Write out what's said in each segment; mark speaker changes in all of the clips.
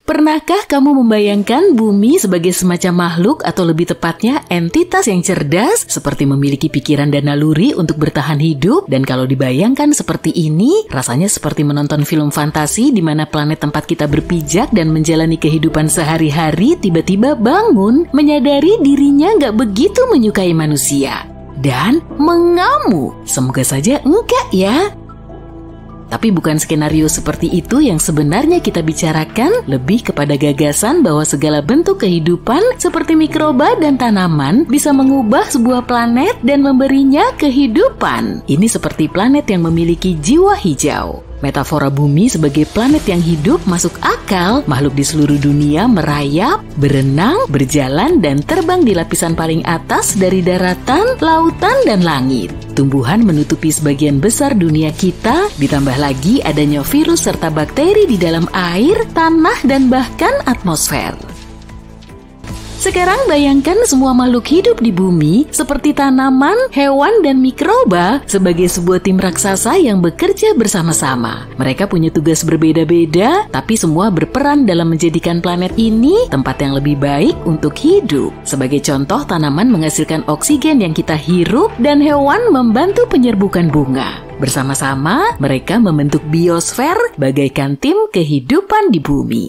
Speaker 1: Pernahkah kamu membayangkan bumi sebagai semacam makhluk atau lebih tepatnya entitas yang cerdas seperti memiliki pikiran dan naluri untuk bertahan hidup? Dan kalau dibayangkan seperti ini, rasanya seperti menonton film fantasi di mana planet tempat kita berpijak dan menjalani kehidupan sehari-hari tiba-tiba bangun menyadari dirinya gak begitu menyukai manusia dan mengamuk. Semoga saja enggak ya. Tapi bukan skenario seperti itu yang sebenarnya kita bicarakan, lebih kepada gagasan bahwa segala bentuk kehidupan seperti mikroba dan tanaman bisa mengubah sebuah planet dan memberinya kehidupan. Ini seperti planet yang memiliki jiwa hijau. Metafora bumi sebagai planet yang hidup masuk akal. Makhluk di seluruh dunia merayap, berenang, berjalan, dan terbang di lapisan paling atas dari daratan, lautan, dan langit. Tumbuhan menutupi sebagian besar dunia kita, ditambah lagi adanya virus serta bakteri di dalam air, tanah, dan bahkan atmosfer. Sekarang bayangkan semua makhluk hidup di bumi seperti tanaman, hewan, dan mikroba sebagai sebuah tim raksasa yang bekerja bersama-sama. Mereka punya tugas berbeda-beda, tapi semua berperan dalam menjadikan planet ini tempat yang lebih baik untuk hidup. Sebagai contoh, tanaman menghasilkan oksigen yang kita hirup dan hewan membantu penyerbukan bunga. Bersama-sama, mereka membentuk biosfer bagaikan tim kehidupan di bumi.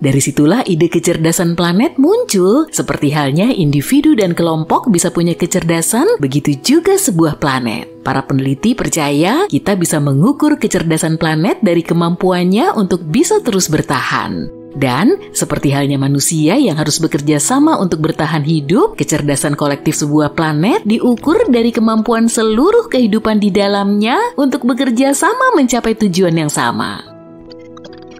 Speaker 1: Dari situlah ide kecerdasan planet muncul, seperti halnya individu dan kelompok bisa punya kecerdasan, begitu juga sebuah planet. Para peneliti percaya kita bisa mengukur kecerdasan planet dari kemampuannya untuk bisa terus bertahan. Dan, seperti halnya manusia yang harus bekerja sama untuk bertahan hidup, kecerdasan kolektif sebuah planet diukur dari kemampuan seluruh kehidupan di dalamnya untuk bekerja sama mencapai tujuan yang sama.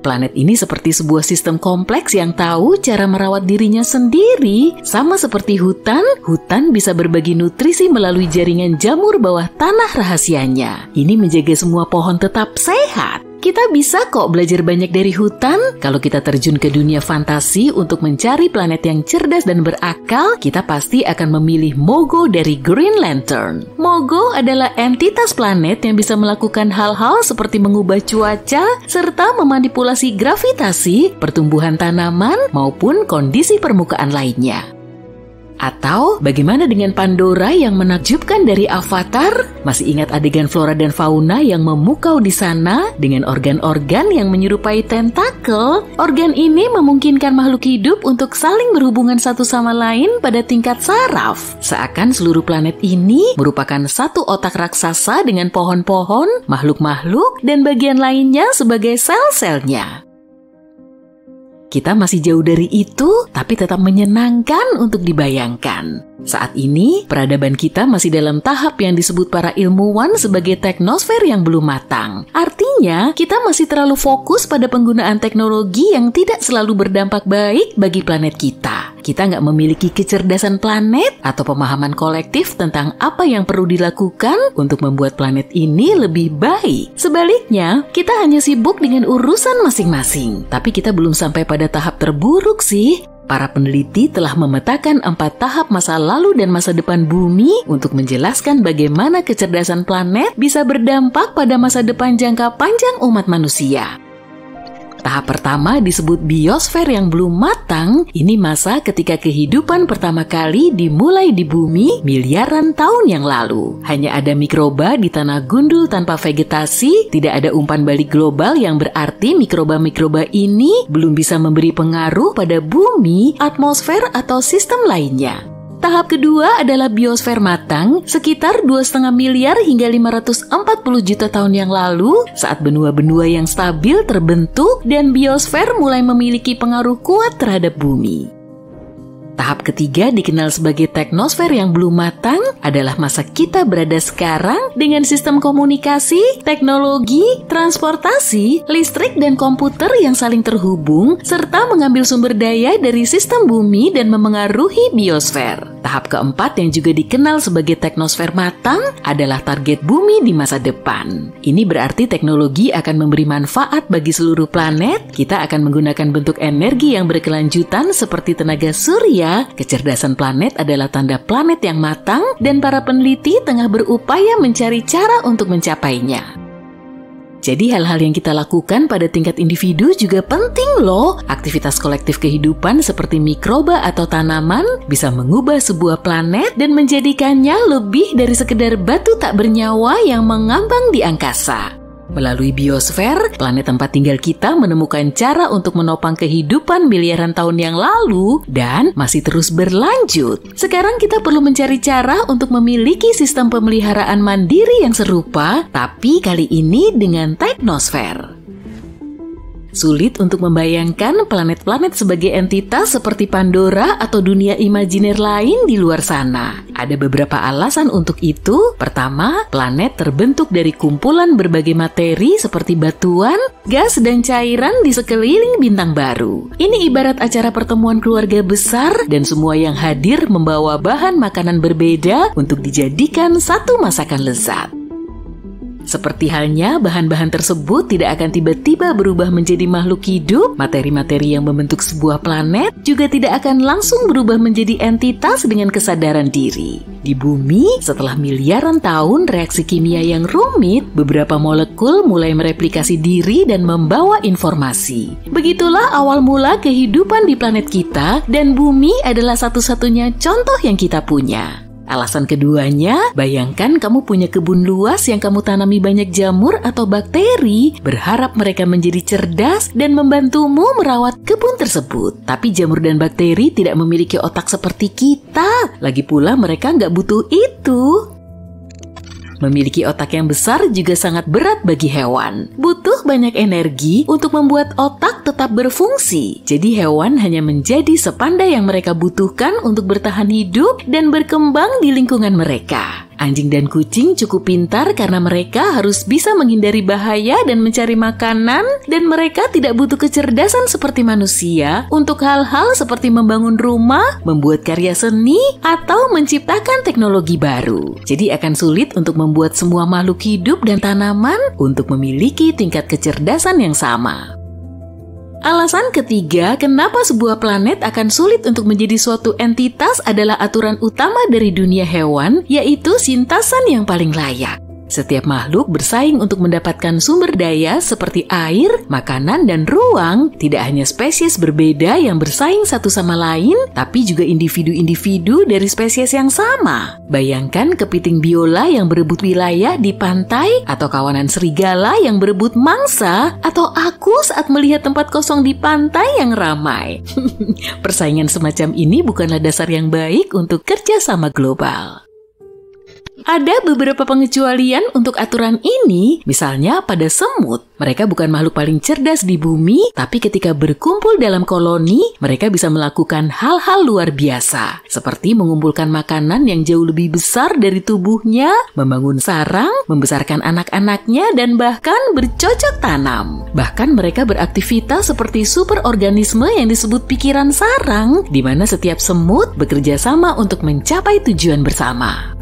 Speaker 1: Planet ini seperti sebuah sistem kompleks yang tahu cara merawat dirinya sendiri. Sama seperti hutan bisa berbagi nutrisi melalui jaringan jamur bawah tanah rahasianya. Ini menjaga semua pohon tetap sehat. Kita bisa kok belajar banyak dari hutan. Kalau kita terjun ke dunia fantasi untuk mencari planet yang cerdas dan berakal, kita pasti akan memilih Mogo dari Green Lantern. Mogo adalah entitas planet yang bisa melakukan hal-hal seperti mengubah cuaca, serta memanipulasi gravitasi, pertumbuhan tanaman, maupun kondisi permukaan lainnya. Atau bagaimana dengan Pandora yang menakjubkan dari Avatar? Masih ingat adegan flora dan fauna yang memukau di sana dengan organ-organ yang menyerupai tentakel? Organ ini memungkinkan makhluk hidup untuk saling berhubungan satu sama lain pada tingkat saraf. Seakan seluruh planet ini merupakan satu otak raksasa dengan pohon-pohon, makhluk-makhluk, dan bagian lainnya sebagai sel-selnya. Kita masih jauh dari itu, tapi tetap menyenangkan untuk dibayangkan. Saat ini, peradaban kita masih dalam tahap yang disebut para ilmuwan sebagai teknosfer yang belum matang. Artinya, kita masih terlalu fokus pada penggunaan teknologi yang tidak selalu berdampak baik bagi planet kita. Kita nggak memiliki kecerdasan planet atau pemahaman kolektif tentang apa yang perlu dilakukan untuk membuat planet ini lebih baik. Sebaliknya, kita hanya sibuk dengan urusan masing-masing. Tapi kita belum sampai pada tahap terburuk sih. Para peneliti telah memetakan 4 tahap masa lalu dan masa depan bumi untuk menjelaskan bagaimana kecerdasan planet bisa berdampak pada masa depan jangka panjang umat manusia. Tahap pertama disebut biosfer yang belum matang. Ini masa ketika kehidupan pertama kali dimulai di bumi miliaran tahun yang lalu. Hanya ada mikroba di tanah gundul tanpa vegetasi, tidak ada umpan balik global yang berarti mikroba-mikroba ini belum bisa memberi pengaruh pada bumi, atmosfer, atau sistem lainnya. Tahap kedua adalah biosfer matang, sekitar 2,5 miliar hingga 540 juta tahun yang lalu, saat benua-benua yang stabil terbentuk dan biosfer mulai memiliki pengaruh kuat terhadap bumi. Tahap ketiga dikenal sebagai teknosfer yang belum matang adalah masa kita berada sekarang dengan sistem komunikasi, teknologi, transportasi, listrik, dan komputer yang saling terhubung serta mengambil sumber daya dari sistem bumi dan memengaruhi biosfer. Tahap keempat yang juga dikenal sebagai teknosfer matang adalah target bumi di masa depan. Ini berarti teknologi akan memberi manfaat bagi seluruh planet. Kita akan menggunakan bentuk energi yang berkelanjutan seperti tenaga surya. Kecerdasan planet adalah tanda planet yang matang dan para peneliti tengah berupaya mencari cara untuk mencapainya. Jadi hal-hal yang kita lakukan pada tingkat individu juga penting loh. Aktivitas kolektif kehidupan seperti mikroba atau tanaman bisa mengubah sebuah planet dan menjadikannya lebih dari sekedar batu tak bernyawa yang mengambang di angkasa. Melalui biosfer, planet tempat tinggal kita menemukan cara untuk menopang kehidupan miliaran tahun yang lalu dan masih terus berlanjut. Sekarang kita perlu mencari cara untuk memiliki sistem pemeliharaan mandiri yang serupa, tapi kali ini dengan teknosfer. Sulit untuk membayangkan planet-planet sebagai entitas seperti Pandora atau dunia imajiner lain di luar sana. Ada beberapa alasan untuk itu. Pertama, planet terbentuk dari kumpulan berbagai materi seperti batuan, gas, dan cairan di sekeliling bintang baru. Ini ibarat acara pertemuan keluarga besar dan semua yang hadir membawa bahan makanan berbeda untuk dijadikan satu masakan lezat. Seperti halnya bahan-bahan tersebut tidak akan tiba-tiba berubah menjadi makhluk hidup, materi-materi yang membentuk sebuah planet juga tidak akan langsung berubah menjadi entitas dengan kesadaran diri. Di bumi, setelah miliaran tahun reaksi kimia yang rumit, beberapa molekul mulai mereplikasi diri dan membawa informasi. Begitulah awal mula kehidupan di planet kita, dan bumi adalah satu-satunya contoh yang kita punya. Alasan keduanya, bayangkan kamu punya kebun luas yang kamu tanami banyak jamur atau bakteri, berharap mereka menjadi cerdas dan membantumu merawat kebun tersebut. Tapi jamur dan bakteri tidak memiliki otak seperti kita. Lagi pula mereka nggak butuh itu. Memiliki otak yang besar juga sangat berat bagi hewan. Butuh banyak energi untuk membuat otak tetap berfungsi. Jadi hewan hanya menjadi sepandai yang mereka butuhkan untuk bertahan hidup dan berkembang di lingkungan mereka. Anjing dan kucing cukup pintar karena mereka harus bisa menghindari bahaya dan mencari makanan, dan mereka tidak butuh kecerdasan seperti manusia untuk hal-hal seperti membangun rumah, membuat karya seni, atau menciptakan teknologi baru. Jadi akan sulit untuk membuat semua makhluk hidup dan tanaman untuk memiliki tingkat kecerdasan yang sama. Alasan ketiga, kenapa sebuah planet akan sulit untuk menjadi suatu entitas adalah aturan utama dari dunia hewan, yaitu sintasan yang paling layak. Setiap makhluk bersaing untuk mendapatkan sumber daya seperti air, makanan, dan ruang. Tidak hanya spesies berbeda yang bersaing satu sama lain, tapi juga individu-individu dari spesies yang sama. Bayangkan kepiting biola yang berebut wilayah di pantai, atau kawanan serigala yang berebut mangsa, atau aku saat melihat tempat kosong di pantai yang ramai. Persaingan semacam ini bukanlah dasar yang baik untuk kerjasama global. Ada beberapa pengecualian untuk aturan ini, misalnya pada semut. Mereka bukan makhluk paling cerdas di bumi, tapi ketika berkumpul dalam koloni, mereka bisa melakukan hal-hal luar biasa, seperti mengumpulkan makanan yang jauh lebih besar dari tubuhnya, membangun sarang, membesarkan anak-anaknya, dan bahkan bercocok tanam. Bahkan mereka beraktivitas seperti superorganisme yang disebut pikiran sarang, di mana setiap semut bekerja sama untuk mencapai tujuan bersama.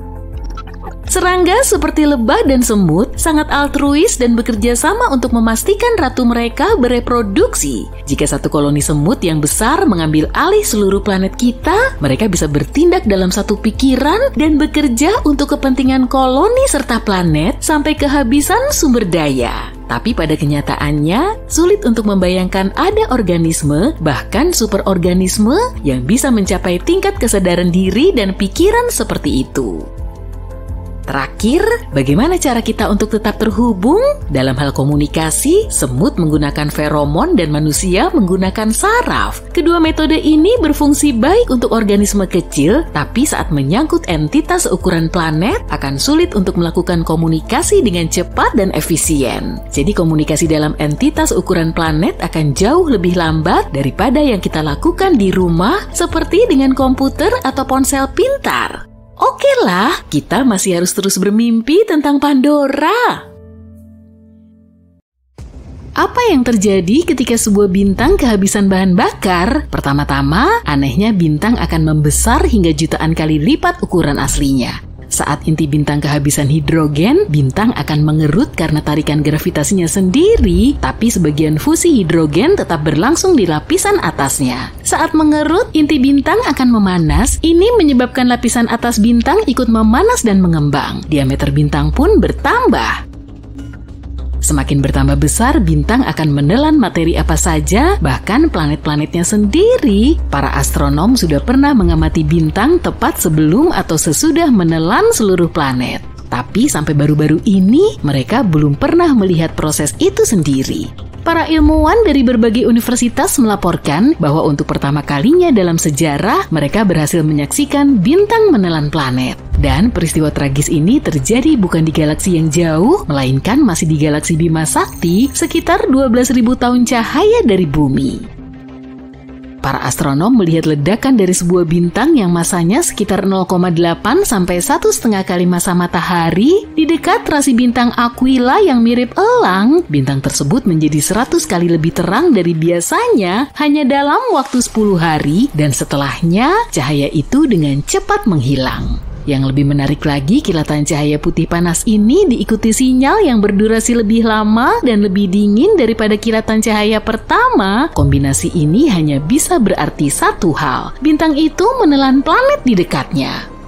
Speaker 1: Serangga seperti lebah dan semut sangat altruis dan bekerja sama untuk memastikan ratu mereka bereproduksi. Jika satu koloni semut yang besar mengambil alih seluruh planet kita, mereka bisa bertindak dalam satu pikiran dan bekerja untuk kepentingan koloni serta planet sampai kehabisan sumber daya. Tapi pada kenyataannya, sulit untuk membayangkan ada organisme, bahkan superorganisme, yang bisa mencapai tingkat kesadaran diri dan pikiran seperti itu. Terakhir, bagaimana cara kita untuk tetap terhubung? Dalam hal komunikasi, semut menggunakan feromon dan manusia menggunakan saraf. Kedua metode ini berfungsi baik untuk organisme kecil, tapi saat menyangkut entitas ukuran planet, akan sulit untuk melakukan komunikasi dengan cepat dan efisien. Jadi komunikasi dalam entitas ukuran planet akan jauh lebih lambat daripada yang kita lakukan di rumah, seperti dengan komputer atau ponsel pintar. Oke lah, kita masih harus terus bermimpi tentang Pandora. Apa yang terjadi ketika sebuah bintang kehabisan bahan bakar? Pertama-tama, anehnya bintang akan membesar hingga jutaan kali lipat ukuran aslinya. Saat inti bintang kehabisan hidrogen, bintang akan mengerut karena tarikan gravitasinya sendiri, tapi sebagian fusi hidrogen tetap berlangsung di lapisan atasnya. Saat mengerut, inti bintang akan memanas. Ini menyebabkan lapisan atas bintang ikut memanas dan mengembang. Diameter bintang pun bertambah. Semakin bertambah besar, bintang akan menelan materi apa saja, bahkan planet-planetnya sendiri. Para astronom sudah pernah mengamati bintang tepat sebelum atau sesudah menelan seluruh planet. Tapi sampai baru-baru ini, mereka belum pernah melihat proses itu sendiri. Para ilmuwan dari berbagai universitas melaporkan bahwa untuk pertama kalinya dalam sejarah, mereka berhasil menyaksikan bintang menelan planet. Dan peristiwa tragis ini terjadi bukan di galaksi yang jauh, melainkan masih di galaksi Bima Sakti, sekitar 12.000 tahun cahaya dari bumi. Para astronom melihat ledakan dari sebuah bintang yang masanya sekitar 0,8 sampai 1,5 kali massa matahari di dekat rasi bintang Aquila yang mirip elang. Bintang tersebut menjadi 100 kali lebih terang dari biasanya hanya dalam waktu 10 hari, dan setelahnya cahaya itu dengan cepat menghilang. Yang lebih menarik lagi, kilatan cahaya putih panas ini diikuti sinyal yang berdurasi lebih lama dan lebih dingin daripada kilatan cahaya pertama. Kombinasi ini hanya bisa berarti satu hal: bintang itu menelan planet di dekatnya.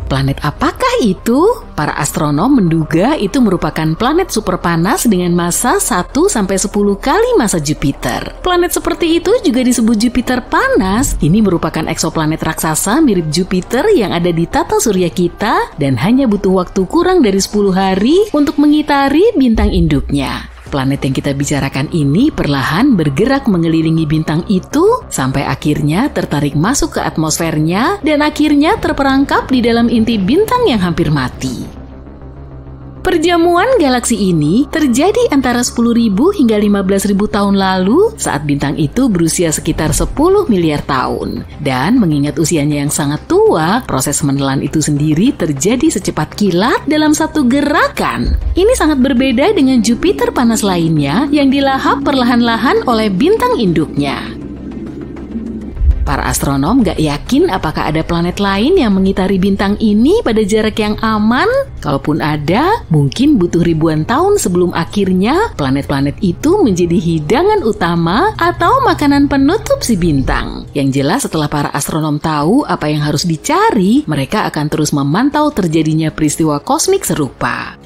Speaker 1: Planet apakah itu? Para astronom menduga itu merupakan planet super panas dengan massa 1-10 kali massa Jupiter. Planet seperti itu juga disebut Jupiter panas. Ini merupakan eksoplanet raksasa mirip Jupiter yang ada di tata surya kita dan hanya butuh waktu kurang dari 10 hari untuk mengitari bintang induknya. Planet yang kita bicarakan ini perlahan bergerak mengelilingi bintang itu sampai akhirnya tertarik masuk ke atmosfernya dan akhirnya terperangkap di dalam inti bintang yang hampir mati. Perjamuan galaksi ini terjadi antara 10.000 hingga 15.000 tahun lalu saat bintang itu berusia sekitar 10 miliar tahun. Dan mengingat usianya yang sangat tua, proses menelan itu sendiri terjadi secepat kilat dalam satu gerakan. Ini sangat berbeda dengan Jupiter panas lainnya yang dilahap perlahan-lahan oleh bintang induknya. Para astronom gak yakin apakah ada planet lain yang mengitari bintang ini pada jarak yang aman. Kalaupun ada, mungkin butuh ribuan tahun sebelum akhirnya planet-planet itu menjadi hidangan utama atau makanan penutup si bintang. Yang jelas setelah para astronom tahu apa yang harus dicari, mereka akan terus memantau terjadinya peristiwa kosmik serupa.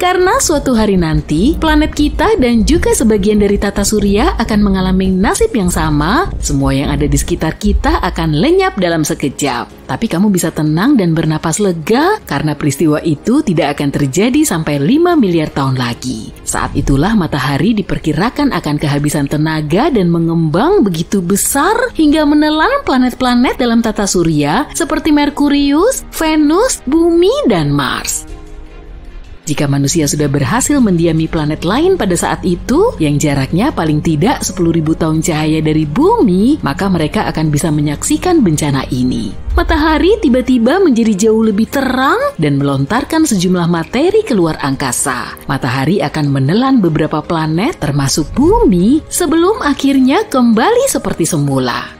Speaker 1: Karena suatu hari nanti, planet kita dan juga sebagian dari tata surya akan mengalami nasib yang sama, semua yang ada di sekitar kita akan lenyap dalam sekejap. Tapi kamu bisa tenang dan bernapas lega karena peristiwa itu tidak akan terjadi sampai 5 miliar tahun lagi. Saat itulah matahari diperkirakan akan kehabisan tenaga dan mengembang begitu besar hingga menelan planet-planet dalam tata surya seperti Merkurius, Venus, Bumi, dan Mars. Jika manusia sudah berhasil mendiami planet lain pada saat itu, yang jaraknya paling tidak 10.000 tahun cahaya dari bumi, maka mereka akan bisa menyaksikan bencana ini. Matahari tiba-tiba menjadi jauh lebih terang dan melontarkan sejumlah materi keluar angkasa. Matahari akan menelan beberapa planet, termasuk bumi, sebelum akhirnya kembali seperti semula.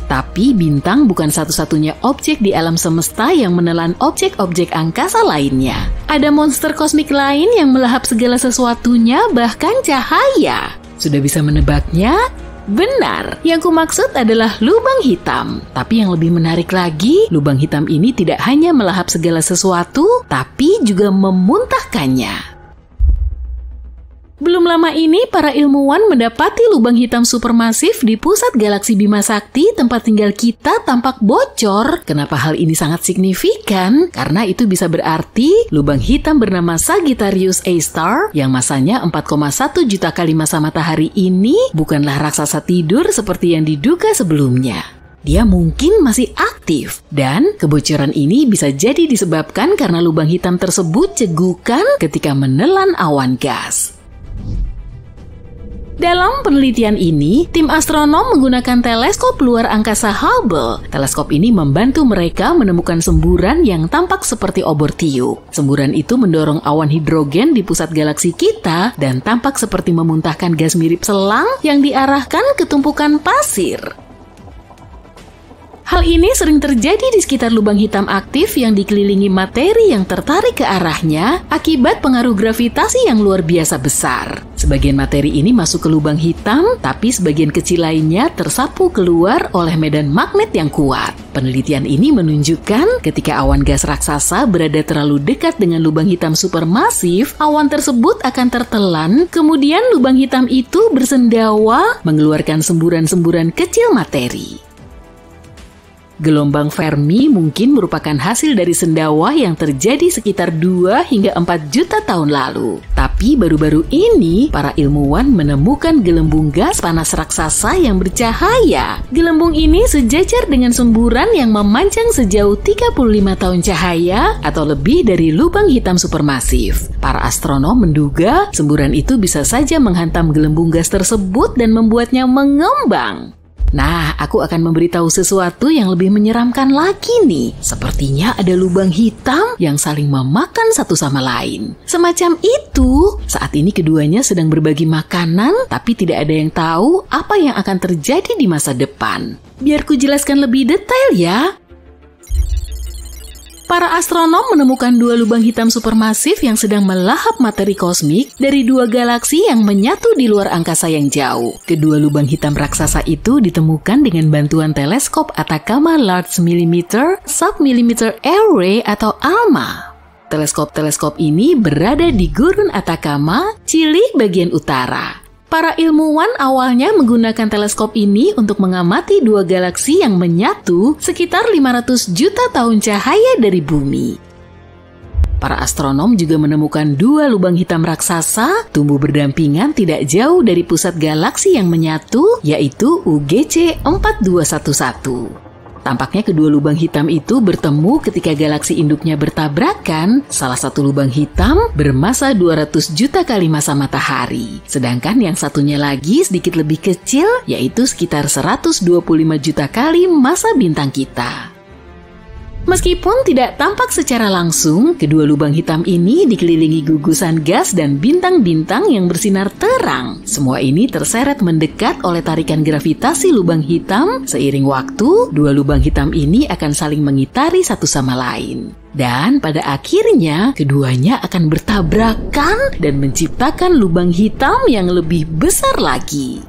Speaker 1: Tapi bintang bukan satu-satunya objek di alam semesta yang menelan objek-objek angkasa lainnya. Ada monster kosmik lain yang melahap segala sesuatunya, bahkan cahaya. Sudah bisa menebaknya? Benar, yang kumaksud adalah lubang hitam. Tapi yang lebih menarik lagi, lubang hitam ini tidak hanya melahap segala sesuatu, tapi juga memuntahkannya. Belum lama ini, para ilmuwan mendapati lubang hitam supermasif di pusat galaksi Bima Sakti, tempat tinggal kita, tampak bocor. Kenapa hal ini sangat signifikan? Karena itu bisa berarti lubang hitam bernama Sagittarius A-star yang masanya 4,1 juta kali massa matahari ini bukanlah raksasa tidur seperti yang diduga sebelumnya. Dia mungkin masih aktif, dan kebocoran ini bisa jadi disebabkan karena lubang hitam tersebut cegukan ketika menelan awan gas. Dalam penelitian ini, tim astronom menggunakan teleskop luar angkasa Hubble. Teleskop ini membantu mereka menemukan semburan yang tampak seperti obor tiup. Semburan itu mendorong awan hidrogen di pusat galaksi kita dan tampak seperti memuntahkan gas mirip selang yang diarahkan ke tumpukan pasir. Hal ini sering terjadi di sekitar lubang hitam aktif yang dikelilingi materi yang tertarik ke arahnya akibat pengaruh gravitasi yang luar biasa besar. Sebagian materi ini masuk ke lubang hitam, tapi sebagian kecil lainnya tersapu keluar oleh medan magnet yang kuat. Penelitian ini menunjukkan ketika awan gas raksasa berada terlalu dekat dengan lubang hitam supermasif, awan tersebut akan tertelan, kemudian lubang hitam itu bersendawa mengeluarkan semburan-semburan kecil materi. Gelombang Fermi mungkin merupakan hasil dari sendawa yang terjadi sekitar 2 hingga 4 juta tahun lalu. Tapi baru-baru ini, para ilmuwan menemukan gelembung gas panas raksasa yang bercahaya. Gelembung ini sejajar dengan semburan yang memanjang sejauh 35 tahun cahaya atau lebih dari lubang hitam supermasif. Para astronom menduga semburan itu bisa saja menghantam gelembung gas tersebut dan membuatnya mengembang. Nah, aku akan memberitahu sesuatu yang lebih menyeramkan lagi nih. Sepertinya ada lubang hitam yang saling memakan satu sama lain. Semacam itu, saat ini keduanya sedang berbagi makanan, tapi tidak ada yang tahu apa yang akan terjadi di masa depan. Biar ku jelaskan lebih detail ya. Para astronom menemukan 2 lubang hitam supermasif yang sedang melahap materi kosmik dari 2 galaksi yang menyatu di luar angkasa yang jauh. Kedua lubang hitam raksasa itu ditemukan dengan bantuan teleskop Atacama Large Millimeter Submillimeter Array atau ALMA. Teleskop-teleskop ini berada di Gurun Atacama, Chili bagian utara. Para ilmuwan awalnya menggunakan teleskop ini untuk mengamati 2 galaksi yang menyatu sekitar 500 juta tahun cahaya dari bumi. Para astronom juga menemukan 2 lubang hitam raksasa tumbuh berdampingan tidak jauh dari pusat galaksi yang menyatu, yaitu UGC 4211. Tampaknya kedua lubang hitam itu bertemu ketika galaksi induknya bertabrakan. Salah satu lubang hitam bermasa 200 juta kali masa matahari. Sedangkan yang satunya lagi sedikit lebih kecil, yaitu sekitar 125 juta kali masa bintang kita. Meskipun tidak tampak secara langsung, kedua lubang hitam ini dikelilingi gugusan gas dan bintang-bintang yang bersinar terang. Semua ini terseret mendekat oleh tarikan gravitasi lubang hitam. Seiring waktu, 2 lubang hitam ini akan saling mengitari satu sama lain. Dan pada akhirnya, keduanya akan bertabrakan dan menciptakan lubang hitam yang lebih besar lagi.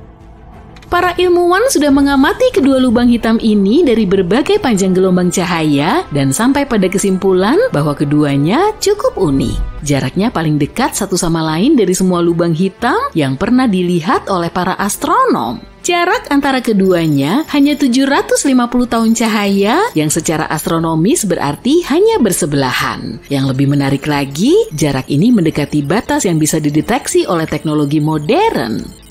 Speaker 1: Para ilmuwan sudah mengamati kedua lubang hitam ini dari berbagai panjang gelombang cahaya dan sampai pada kesimpulan bahwa keduanya cukup unik. Jaraknya paling dekat satu sama lain dari semua lubang hitam yang pernah dilihat oleh para astronom. Jarak antara keduanya hanya 750 tahun cahaya yang secara astronomis berarti hanya bersebelahan. Yang lebih menarik lagi, jarak ini mendekati batas yang bisa dideteksi oleh teknologi modern.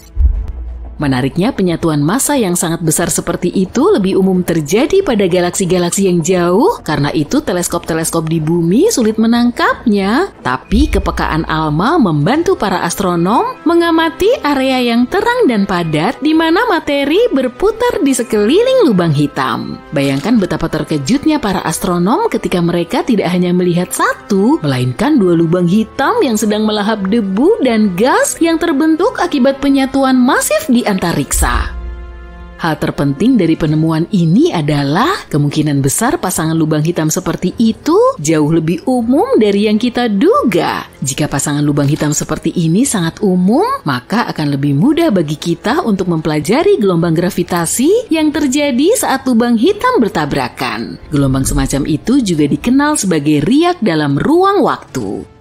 Speaker 1: Menariknya, penyatuan massa yang sangat besar seperti itu lebih umum terjadi pada galaksi-galaksi yang jauh, karena itu teleskop-teleskop di bumi sulit menangkapnya. Tapi kepekaan ALMA membantu para astronom mengamati area yang terang dan padat di mana materi berputar di sekeliling lubang hitam. Bayangkan betapa terkejutnya para astronom ketika mereka tidak hanya melihat satu, melainkan 2 lubang hitam yang sedang melahap debu dan gas yang terbentuk akibat penyatuan masif di antariksa. Hal terpenting dari penemuan ini adalah kemungkinan besar pasangan lubang hitam seperti itu jauh lebih umum dari yang kita duga. Jika pasangan lubang hitam seperti ini sangat umum, maka akan lebih mudah bagi kita untuk mempelajari gelombang gravitasi yang terjadi saat lubang hitam bertabrakan. Gelombang semacam itu juga dikenal sebagai riak dalam ruang waktu.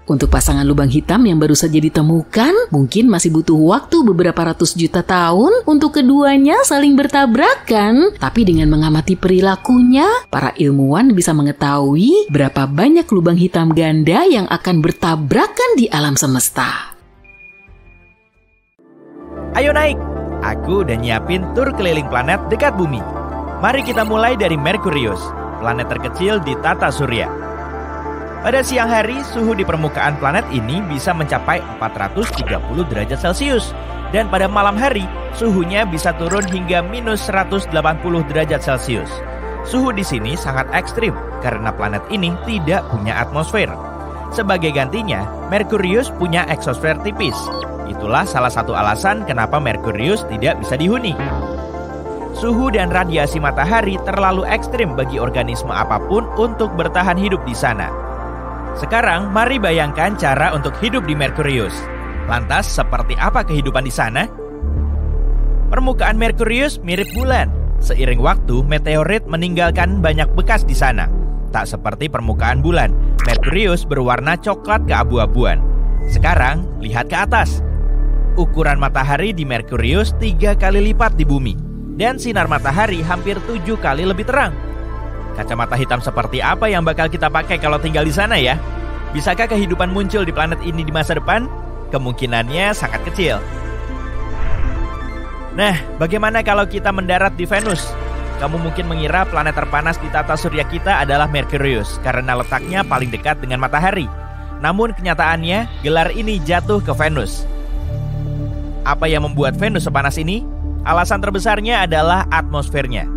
Speaker 1: Untuk pasangan lubang hitam yang baru saja ditemukan, mungkin masih butuh waktu beberapa ratus juta tahun untuk keduanya saling bertabrakan. Tapi dengan mengamati perilakunya, para ilmuwan bisa mengetahui berapa banyak lubang hitam ganda yang akan bertabrakan di alam semesta.
Speaker 2: Ayo naik! Aku udah nyiapin tur keliling planet dekat bumi. Mari kita mulai dari Merkurius, planet terkecil di tata surya. Pada siang hari, suhu di permukaan planet ini bisa mencapai 430 derajat Celcius. Dan pada malam hari, suhunya bisa turun hingga minus 180 derajat Celcius. Suhu di sini sangat ekstrim karena planet ini tidak punya atmosfer. Sebagai gantinya, Merkurius punya eksosfer tipis. Itulah salah satu alasan kenapa Merkurius tidak bisa dihuni. Suhu dan radiasi matahari terlalu ekstrim bagi organisme apapun untuk bertahan hidup di sana. Sekarang, mari bayangkan cara untuk hidup di Merkurius. Lantas, seperti apa kehidupan di sana? Permukaan Merkurius mirip bulan. Seiring waktu, meteorit meninggalkan banyak bekas di sana. Tak seperti permukaan bulan, Merkurius berwarna coklat keabu-abuan. Sekarang, lihat ke atas. Ukuran matahari di Merkurius 3 kali lipat di bumi. Dan sinar matahari hampir 7 kali lebih terang. Kacamata hitam seperti apa yang bakal kita pakai kalau tinggal di sana ya? Bisakah kehidupan muncul di planet ini di masa depan? Kemungkinannya sangat kecil. Nah, bagaimana kalau kita mendarat di Venus? Kamu mungkin mengira planet terpanas di tata surya kita adalah Merkurius karena letaknya paling dekat dengan matahari. Namun kenyataannya, gelar ini jatuh ke Venus. Apa yang membuat Venus sepanas ini? Alasan terbesarnya adalah atmosfernya.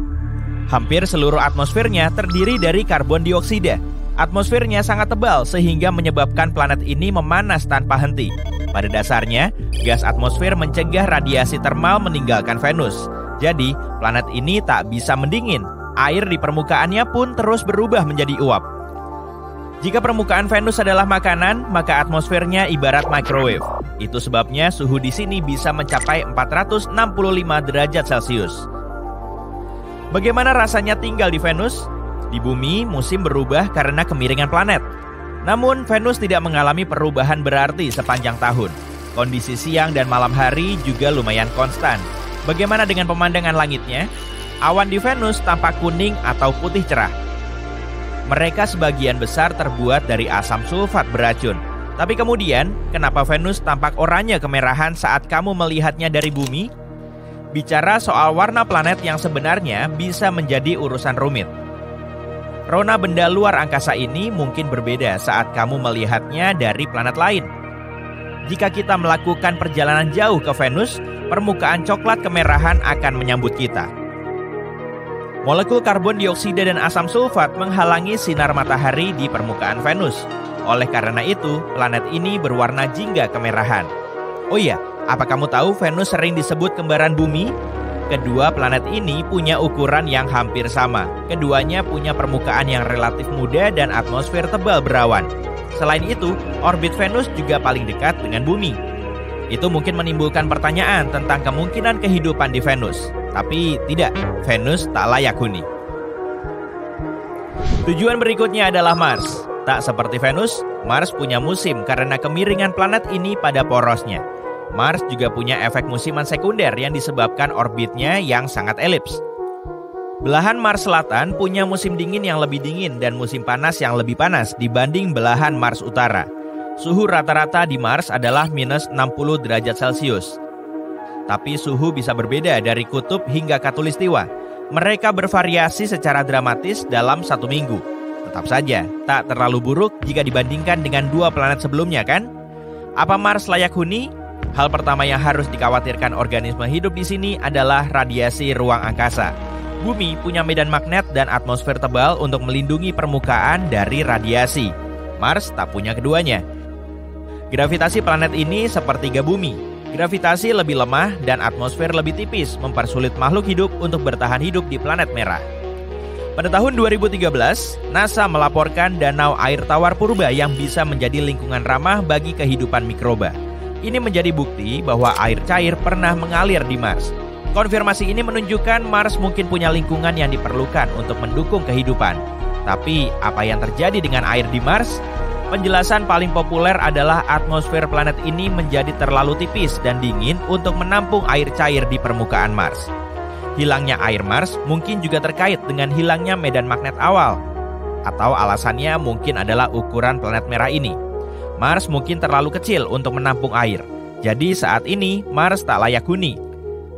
Speaker 2: Hampir seluruh atmosfernya terdiri dari karbon dioksida. Atmosfernya sangat tebal sehingga menyebabkan planet ini memanas tanpa henti. Pada dasarnya, gas atmosfer mencegah radiasi termal meninggalkan Venus. Jadi, planet ini tak bisa mendingin. Air di permukaannya pun terus berubah menjadi uap. Jika permukaan Venus adalah makanan, maka atmosfernya ibarat microwave. Itu sebabnya suhu di sini bisa mencapai 465 derajat Celcius. Bagaimana rasanya tinggal di Venus? Di bumi, musim berubah karena kemiringan planet. Namun, Venus tidak mengalami perubahan berarti sepanjang tahun. Kondisi siang dan malam hari juga lumayan konstan. Bagaimana dengan pemandangan langitnya? Awan di Venus tampak kuning atau putih cerah. Mereka sebagian besar terbuat dari asam sulfat beracun. Tapi kemudian, kenapa Venus tampak oranye kemerahan saat kamu melihatnya dari bumi? Bicara soal warna planet yang sebenarnya bisa menjadi urusan rumit. Rona benda luar angkasa ini mungkin berbeda saat kamu melihatnya dari planet lain. Jika kita melakukan perjalanan jauh ke Venus, permukaan coklat kemerahan akan menyambut kita. Molekul karbon dioksida dan asam sulfat menghalangi sinar matahari di permukaan Venus. Oleh karena itu, planet ini berwarna jingga kemerahan. Oh iya, apa kamu tahu Venus sering disebut kembaran bumi? Kedua planet ini punya ukuran yang hampir sama. Keduanya punya permukaan yang relatif muda dan atmosfer tebal berawan. Selain itu, orbit Venus juga paling dekat dengan bumi. Itu mungkin menimbulkan pertanyaan tentang kemungkinan kehidupan di Venus. Tapi tidak, Venus tak layak huni. Tujuan berikutnya adalah Mars. Tak seperti Venus, Mars punya musim karena kemiringan planet ini pada porosnya. Mars juga punya efek musiman sekunder yang disebabkan orbitnya yang sangat elips. Belahan Mars Selatan punya musim dingin yang lebih dingin dan musim panas yang lebih panas dibanding belahan Mars Utara. Suhu rata-rata di Mars adalah minus 60 derajat Celcius. Tapi suhu bisa berbeda dari kutub hingga khatulistiwa. Mereka bervariasi secara dramatis dalam 1 minggu. Tetap saja, tak terlalu buruk jika dibandingkan dengan 2 planet sebelumnya kan? Apa Mars layak huni? Hal pertama yang harus dikhawatirkan organisme hidup di sini adalah radiasi ruang angkasa. Bumi punya medan magnet dan atmosfer tebal untuk melindungi permukaan dari radiasi. Mars tak punya keduanya. Gravitasi planet ini sepertiga bumi. Gravitasi lebih lemah dan atmosfer lebih tipis mempersulit makhluk hidup untuk bertahan hidup di planet merah. Pada tahun 2013, NASA melaporkan danau air tawar purba yang bisa menjadi lingkungan ramah bagi kehidupan mikroba. Ini menjadi bukti bahwa air cair pernah mengalir di Mars. Konfirmasi ini menunjukkan Mars mungkin punya lingkungan yang diperlukan untuk mendukung kehidupan. Tapi, apa yang terjadi dengan air di Mars? Penjelasan paling populer adalah atmosfer planet ini menjadi terlalu tipis dan dingin untuk menampung air cair di permukaan Mars. Hilangnya air Mars mungkin juga terkait dengan hilangnya medan magnet awal. Atau alasannya mungkin adalah ukuran planet merah ini. Mars mungkin terlalu kecil untuk menampung air. Jadi saat ini Mars tak layak huni.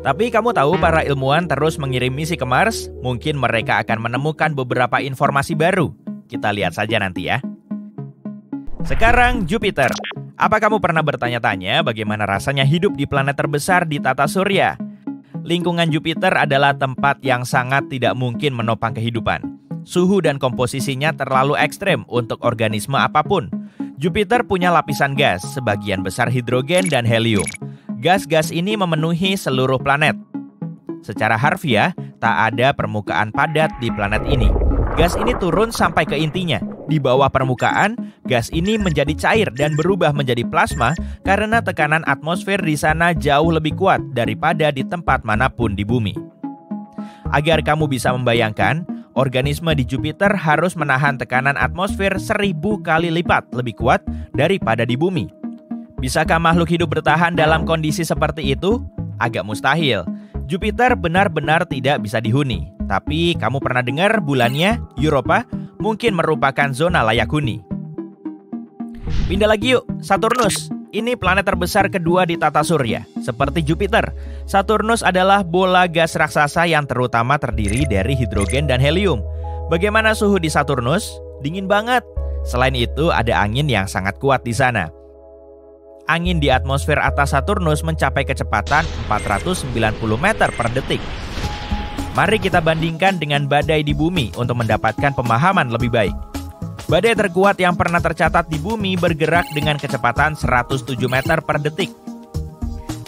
Speaker 2: Tapi kamu tahu para ilmuwan terus mengirim misi ke Mars? Mungkin mereka akan menemukan beberapa informasi baru. Kita lihat saja nanti ya. Sekarang Jupiter. Apa kamu pernah bertanya-tanya bagaimana rasanya hidup di planet terbesar di tata surya? Lingkungan Jupiter adalah tempat yang sangat tidak mungkin menopang kehidupan. Suhu dan komposisinya terlalu ekstrem untuk organisme apapun. Jupiter punya lapisan gas, sebagian besar hidrogen dan helium. Gas-gas ini memenuhi seluruh planet. Secara harfiah, tak ada permukaan padat di planet ini. Gas ini turun sampai ke intinya. Di bawah permukaan, gas ini menjadi cair dan berubah menjadi plasma karena tekanan atmosfer di sana jauh lebih kuat daripada di tempat manapun di bumi. Agar kamu bisa membayangkan, organisme di Jupiter harus menahan tekanan atmosfer 1000 kali lipat lebih kuat daripada di bumi. Bisakah makhluk hidup bertahan dalam kondisi seperti itu? Agak mustahil. Jupiter benar-benar tidak bisa dihuni. Tapi kamu pernah dengar bulannya, Europa, mungkin merupakan zona layak huni. Pindah lagi yuk, Saturnus. Ini planet terbesar kedua di tata surya. Seperti Jupiter, Saturnus adalah bola gas raksasa yang terutama terdiri dari hidrogen dan helium. Bagaimana suhu di Saturnus? Dingin banget. Selain itu, ada angin yang sangat kuat di sana. Angin di atmosfer atas Saturnus mencapai kecepatan 490 meter per detik. Mari kita bandingkan dengan badai di bumi untuk mendapatkan pemahaman lebih baik. Badai terkuat yang pernah tercatat di bumi bergerak dengan kecepatan 107 meter per detik.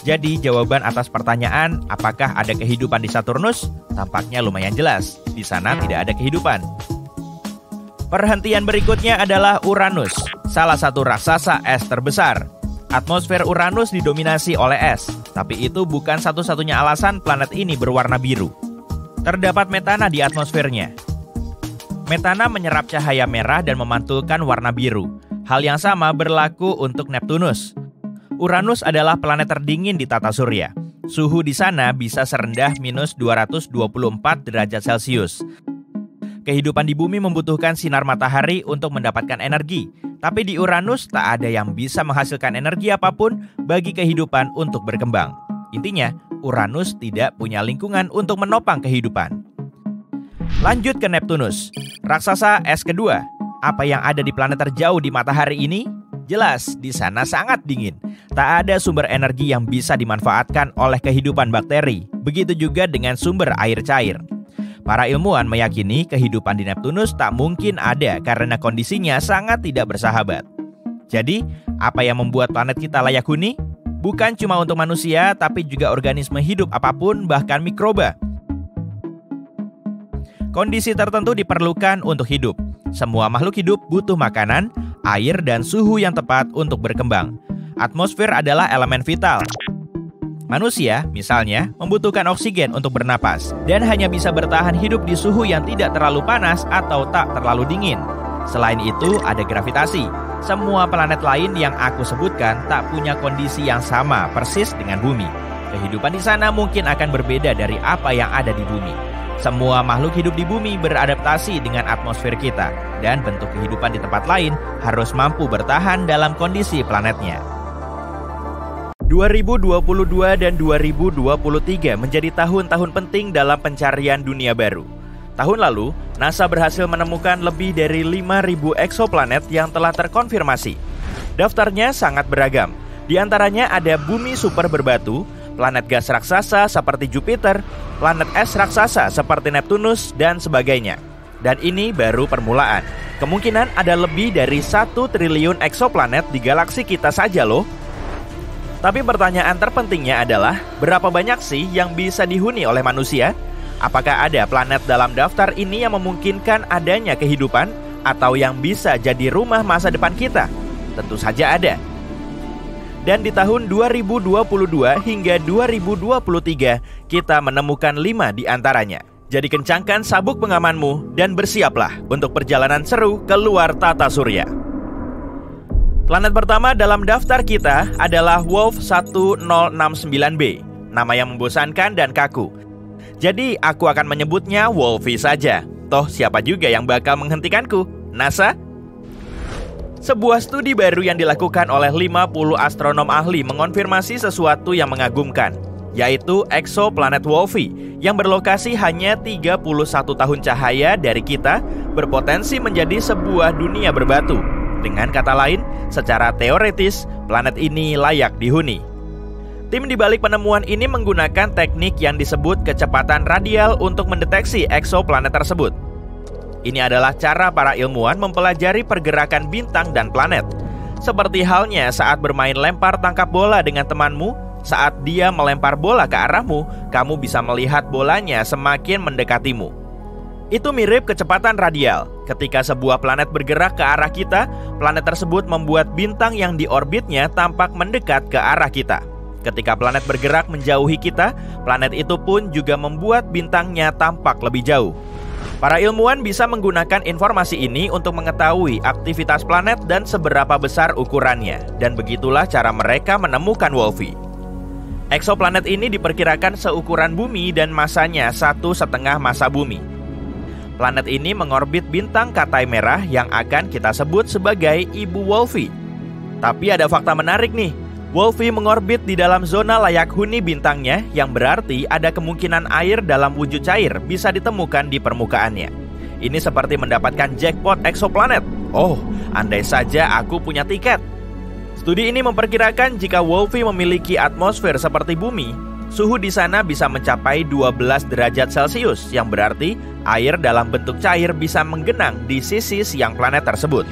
Speaker 2: Jadi jawaban atas pertanyaan apakah ada kehidupan di Saturnus? Tampaknya lumayan jelas, di sana tidak ada kehidupan. Perhentian berikutnya adalah Uranus, salah satu raksasa es terbesar. Atmosfer Uranus didominasi oleh es, tapi itu bukan satu-satunya alasan planet ini berwarna biru. Terdapat metana di atmosfernya. Metana menyerap cahaya merah dan memantulkan warna biru. Hal yang sama berlaku untuk Neptunus. Uranus adalah planet terdingin di tata surya. Suhu di sana bisa serendah minus 224 derajat Celcius. Kehidupan di bumi membutuhkan sinar matahari untuk mendapatkan energi. Tapi di Uranus tak ada yang bisa menghasilkan energi apapun bagi kehidupan untuk berkembang. Intinya, Uranus tidak punya lingkungan untuk menopang kehidupan. Lanjut ke Neptunus, raksasa es kedua. Apa yang ada di planet terjauh di matahari ini? Jelas, di sana sangat dingin. Tak ada sumber energi yang bisa dimanfaatkan oleh kehidupan bakteri. Begitu juga dengan sumber air cair. Para ilmuwan meyakini kehidupan di Neptunus tak mungkin ada karena kondisinya sangat tidak bersahabat. Jadi, apa yang membuat planet kita layak huni? Bukan cuma untuk manusia, tapi juga organisme hidup apapun, bahkan mikroba. Kondisi tertentu diperlukan untuk hidup. Semua makhluk hidup butuh makanan, air, dan suhu yang tepat untuk berkembang. Atmosfer adalah elemen vital. Manusia, misalnya, membutuhkan oksigen untuk bernapas dan hanya bisa bertahan hidup di suhu yang tidak terlalu panas atau tak terlalu dingin. Selain itu, ada gravitasi. Semua planet lain yang aku sebutkan tak punya kondisi yang sama persis dengan bumi. Kehidupan di sana mungkin akan berbeda dari apa yang ada di bumi. Semua makhluk hidup di bumi beradaptasi dengan atmosfer kita, dan bentuk kehidupan di tempat lain harus mampu bertahan dalam kondisi planetnya. 2022 dan 2023 menjadi tahun-tahun penting dalam pencarian dunia baru. Tahun lalu, NASA berhasil menemukan lebih dari 5.000 eksoplanet yang telah terkonfirmasi. Daftarnya sangat beragam. Di antaranya ada bumi super berbatu, planet gas raksasa seperti Jupiter, planet es raksasa seperti Neptunus, dan sebagainya. Dan ini baru permulaan. Kemungkinan ada lebih dari 1 triliun eksoplanet di galaksi kita saja loh. Tapi pertanyaan terpentingnya adalah, berapa banyak sih yang bisa dihuni oleh manusia? Apakah ada planet dalam daftar ini yang memungkinkan adanya kehidupan atau yang bisa jadi rumah masa depan kita? Tentu saja ada. Dan di tahun 2022 hingga 2023, kita menemukan 5 di antaranya. Jadi kencangkan sabuk pengamanmu dan bersiaplah untuk perjalanan seru keluar tata surya. Planet pertama dalam daftar kita adalah Wolf 1069b, nama yang membosankan dan kaku. Jadi aku akan menyebutnya Wolfie saja. Toh siapa juga yang bakal menghentikanku? NASA? Sebuah studi baru yang dilakukan oleh 50 astronom ahli mengonfirmasi sesuatu yang mengagumkan, yaitu eksoplanet Wolfie yang berlokasi hanya 31 tahun cahaya dari kita, berpotensi menjadi sebuah dunia berbatu. Dengan kata lain, secara teoretis, planet ini layak dihuni. Tim di balik penemuan ini menggunakan teknik yang disebut kecepatan radial untuk mendeteksi eksoplanet tersebut. Ini adalah cara para ilmuwan mempelajari pergerakan bintang dan planet. Seperti halnya saat bermain lempar tangkap bola dengan temanmu, Saat dia melempar bola ke arahmu, kamu bisa melihat bolanya semakin mendekatimu. Itu mirip kecepatan radial. Ketika sebuah planet bergerak ke arah kita, planet tersebut membuat bintang yang di orbitnya tampak mendekat ke arah kita. Ketika planet bergerak menjauhi kita, planet itu pun juga membuat bintangnya tampak lebih jauh. Para ilmuwan bisa menggunakan informasi ini untuk mengetahui aktivitas planet dan seberapa besar ukurannya. Dan begitulah cara mereka menemukan Wolfie. Eksoplanet ini diperkirakan seukuran bumi dan masanya 1,5 masa bumi. Planet ini mengorbit bintang Katai Merah yang akan kita sebut sebagai Ibu Wolfie. Tapi ada fakta menarik nih. Wolfie mengorbit di dalam zona layak huni bintangnya, yang berarti ada kemungkinan air dalam wujud cair bisa ditemukan di permukaannya. Ini seperti mendapatkan jackpot eksoplanet. Oh, andai saja aku punya tiket. Studi ini memperkirakan jika Wolfie memiliki atmosfer seperti bumi, suhu di sana bisa mencapai 12 derajat Celcius, yang berarti air dalam bentuk cair bisa menggenang di sisi siang planet tersebut.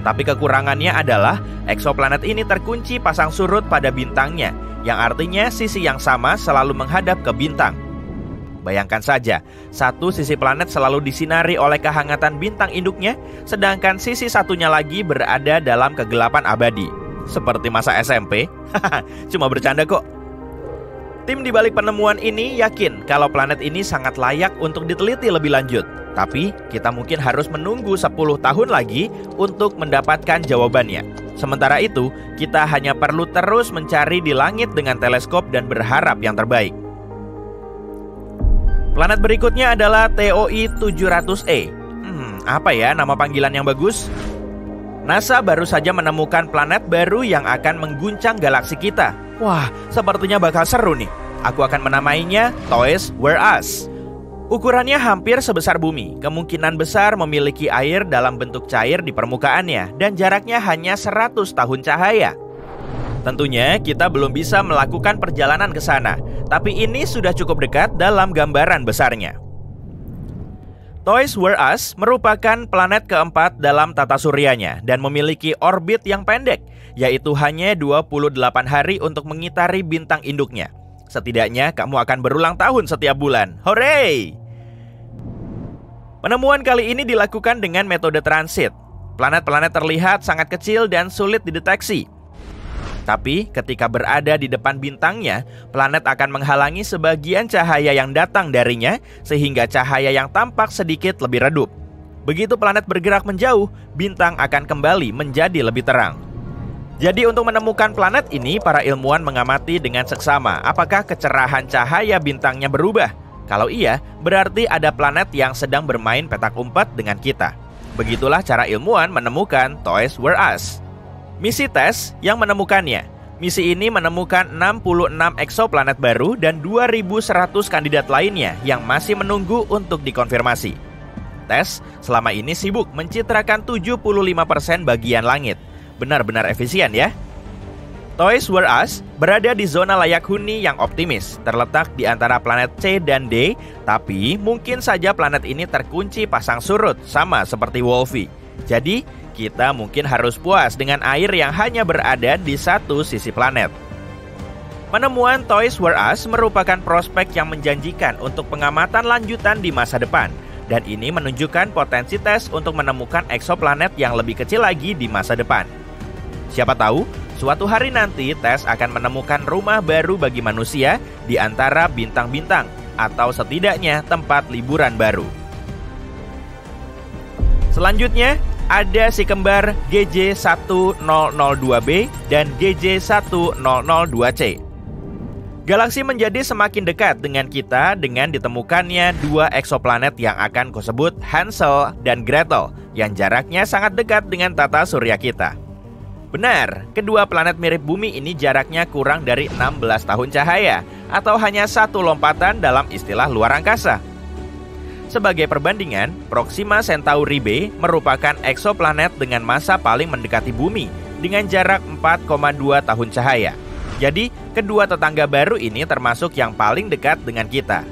Speaker 2: Tapi kekurangannya adalah eksoplanet ini terkunci pasang surut pada bintangnya, yang artinya sisi yang sama selalu menghadap ke bintang. Bayangkan saja, satu sisi planet selalu disinari oleh kehangatan bintang induknya, sedangkan sisi satunya lagi berada dalam kegelapan abadi. Seperti masa SMP. Cuma bercanda kok. Tim di balik penemuan ini yakin kalau planet ini sangat layak untuk diteliti lebih lanjut. Tapi kita mungkin harus menunggu 10 tahun lagi untuk mendapatkan jawabannya. Sementara itu, kita hanya perlu terus mencari di langit dengan teleskop dan berharap yang terbaik. Planet berikutnya adalah TOI 700e. Apa ya nama panggilan yang bagus? NASA baru saja menemukan planet baru yang akan mengguncang galaksi kita. Wah, sepertinya bakal seru nih. Aku akan menamainya Toys Were Us. Ukurannya hampir sebesar bumi, kemungkinan besar memiliki air dalam bentuk cair di permukaannya, dan jaraknya hanya 100 tahun cahaya. Tentunya kita belum bisa melakukan perjalanan ke sana, tapi ini sudah cukup dekat dalam gambaran besarnya. Toys Were Us merupakan planet keempat dalam tata suryanya dan memiliki orbit yang pendek, yaitu hanya 28 hari untuk mengitari bintang induknya. Setidaknya kamu akan berulang tahun setiap bulan. Hore! Penemuan kali ini dilakukan dengan metode transit. Planet-planet terlihat sangat kecil dan sulit dideteksi. Tapi ketika berada di depan bintangnya, planet akan menghalangi sebagian cahaya yang datang darinya, sehingga cahaya yang tampak sedikit lebih redup. Begitu planet bergerak menjauh, bintang akan kembali menjadi lebih terang. Jadi untuk menemukan planet ini, para ilmuwan mengamati dengan seksama apakah kecerahan cahaya bintangnya berubah. Kalau iya, berarti ada planet yang sedang bermain petak umpet dengan kita. Begitulah cara ilmuwan menemukan Toys Were Us. Misi TESS yang menemukannya. Misi ini menemukan 66 eksoplanet baru dan 2.100 kandidat lainnya yang masih menunggu untuk dikonfirmasi. TESS selama ini sibuk mencitrakan 75% bagian langit. Benar-benar efisien ya. Toys Were Us berada di zona layak huni yang optimis, terletak di antara planet C dan D, tapi mungkin saja planet ini terkunci pasang surut sama seperti Wolfie. Jadi, kita mungkin harus puas dengan air yang hanya berada di satu sisi planet. Penemuan Toys Were Us merupakan prospek yang menjanjikan untuk pengamatan lanjutan di masa depan. Dan ini menunjukkan potensi TESS untuk menemukan eksoplanet yang lebih kecil lagi di masa depan. Siapa tahu, suatu hari nanti TESS akan menemukan rumah baru bagi manusia di antara bintang-bintang, atau setidaknya tempat liburan baru. Selanjutnya, ada si kembar GJ1002b dan GJ1002c. Galaksi menjadi semakin dekat dengan kita dengan ditemukannya dua eksoplanet yang akan kusebut Hansel dan Gretel, yang jaraknya sangat dekat dengan tata surya kita. Benar, kedua planet mirip bumi ini jaraknya kurang dari 16 tahun cahaya, atau hanya satu lompatan dalam istilah luar angkasa. Sebagai perbandingan, Proxima Centauri b merupakan eksoplanet dengan masa paling mendekati bumi dengan jarak 4,2 tahun cahaya. Jadi, kedua tetangga baru ini termasuk yang paling dekat dengan kita.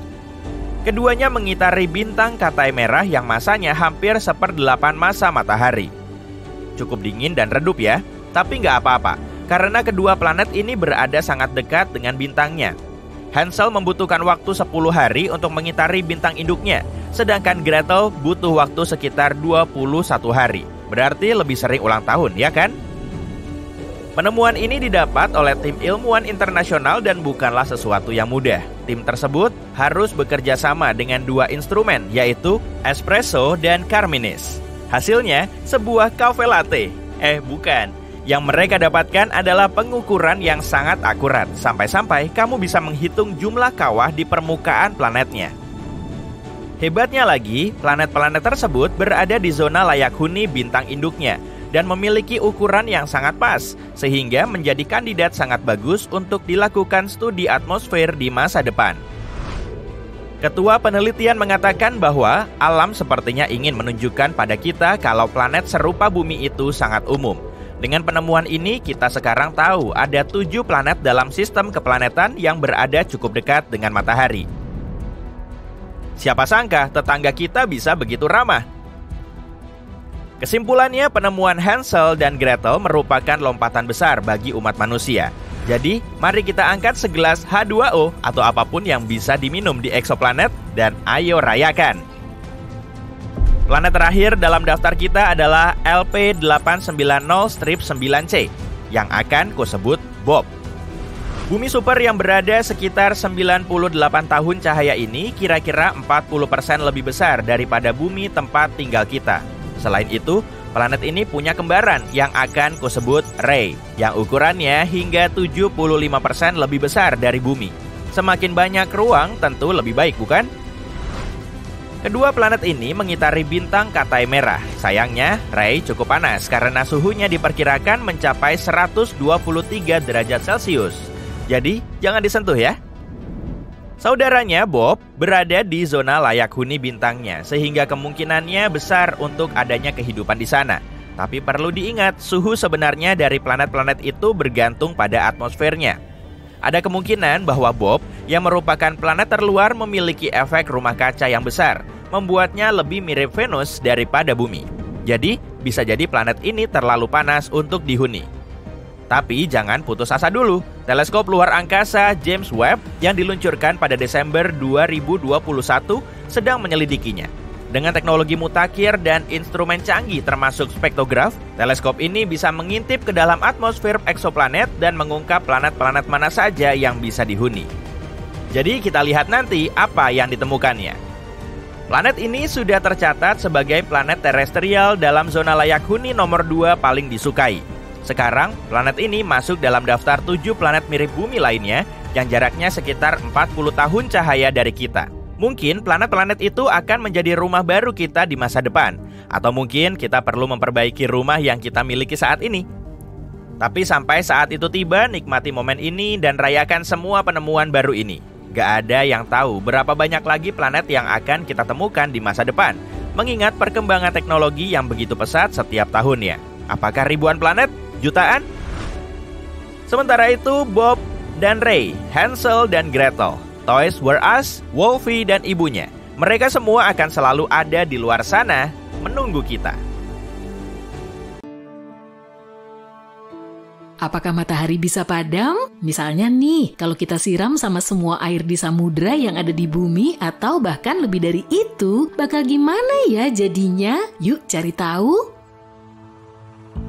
Speaker 2: Keduanya mengitari bintang Katai Merah yang masanya hampir 1/8 masa matahari. Cukup dingin dan redup ya, tapi nggak apa-apa. karena kedua planet ini berada sangat dekat dengan bintangnya. Hansel membutuhkan waktu 10 hari untuk mengitari bintang induknya, sedangkan Gretel butuh waktu sekitar 21 hari. Berarti lebih sering ulang tahun, ya kan? Penemuan ini didapat oleh tim ilmuwan internasional dan bukanlah sesuatu yang mudah. Tim tersebut harus bekerja sama dengan dua instrumen, yaitu espresso dan Carminis. Hasilnya, sebuah cafe latte. Bukan. Yang mereka dapatkan adalah pengukuran yang sangat akurat, sampai-sampai kamu bisa menghitung jumlah kawah di permukaan planetnya. Hebatnya lagi, planet-planet tersebut berada di zona layak huni bintang induknya dan memiliki ukuran yang sangat pas, sehingga menjadi kandidat sangat bagus untuk dilakukan studi atmosfer di masa depan. Ketua penelitian mengatakan bahwa alam sepertinya ingin menunjukkan pada kita kalau planet serupa bumi itu sangat umum. Dengan penemuan ini, kita sekarang tahu ada 7 planet dalam sistem keplanetan yang berada cukup dekat dengan matahari. Siapa sangka tetangga kita bisa begitu ramah? Kesimpulannya, penemuan Hansel dan Gretel merupakan lompatan besar bagi umat manusia. Jadi, mari kita angkat segelas H2O atau apapun yang bisa diminum di eksoplanet dan ayo rayakan! Planet terakhir dalam daftar kita adalah LP890-9C yang akan kusebut Bob. Bumi super yang berada sekitar 98 tahun cahaya ini kira-kira 40% lebih besar daripada bumi tempat tinggal kita. Selain itu, planet ini punya kembaran yang akan kusebut Ray, yang ukurannya hingga 75% lebih besar dari bumi. Semakin banyak ruang tentu lebih baik, bukan? Kedua planet ini mengitari bintang Katai merah. Sayangnya, Ray cukup panas karena suhunya diperkirakan mencapai 123 derajat Celcius. Jadi, jangan disentuh ya. Saudaranya, Bob, berada di zona layak huni bintangnya, sehingga kemungkinannya besar untuk adanya kehidupan di sana. Tapi perlu diingat, suhu sebenarnya dari planet-planet itu bergantung pada atmosfernya. Ada kemungkinan bahwa Bob, yang merupakan planet terluar, memiliki efek rumah kaca yang besar, membuatnya lebih mirip Venus daripada bumi. Jadi, bisa jadi planet ini terlalu panas untuk dihuni. Tapi jangan putus asa dulu. Teleskop luar angkasa James Webb yang diluncurkan pada Desember 2021 sedang menyelidikinya. Dengan teknologi mutakhir dan instrumen canggih termasuk spektograf, teleskop ini bisa mengintip ke dalam atmosfer eksoplanet dan mengungkap planet-planet mana saja yang bisa dihuni. Jadi kita lihat nanti apa yang ditemukannya. Planet ini sudah tercatat sebagai planet terestrial dalam zona layak huni nomor 2 paling disukai. Sekarang, planet ini masuk dalam daftar 7 planet mirip bumi lainnya yang jaraknya sekitar 40 tahun cahaya dari kita. Mungkin planet-planet itu akan menjadi rumah baru kita di masa depan. Atau mungkin kita perlu memperbaiki rumah yang kita miliki saat ini. Tapi sampai saat itu tiba, nikmati momen ini dan rayakan semua penemuan baru ini. Gak ada yang tahu berapa banyak lagi planet yang akan kita temukan di masa depan, mengingat perkembangan teknologi yang begitu pesat setiap tahunnya. Apakah ribuan planet? Jutaan? Sementara itu, Bob dan Ray, Hansel dan Gretel, Toys Were Us, Wolfie dan ibunya, mereka semua akan selalu ada di luar sana menunggu kita.
Speaker 1: Apakah matahari bisa padam? Misalnya nih, kalau kita siram sama semua air di samudra yang ada di bumi atau bahkan lebih dari itu, bakal gimana ya jadinya? Yuk cari tahu.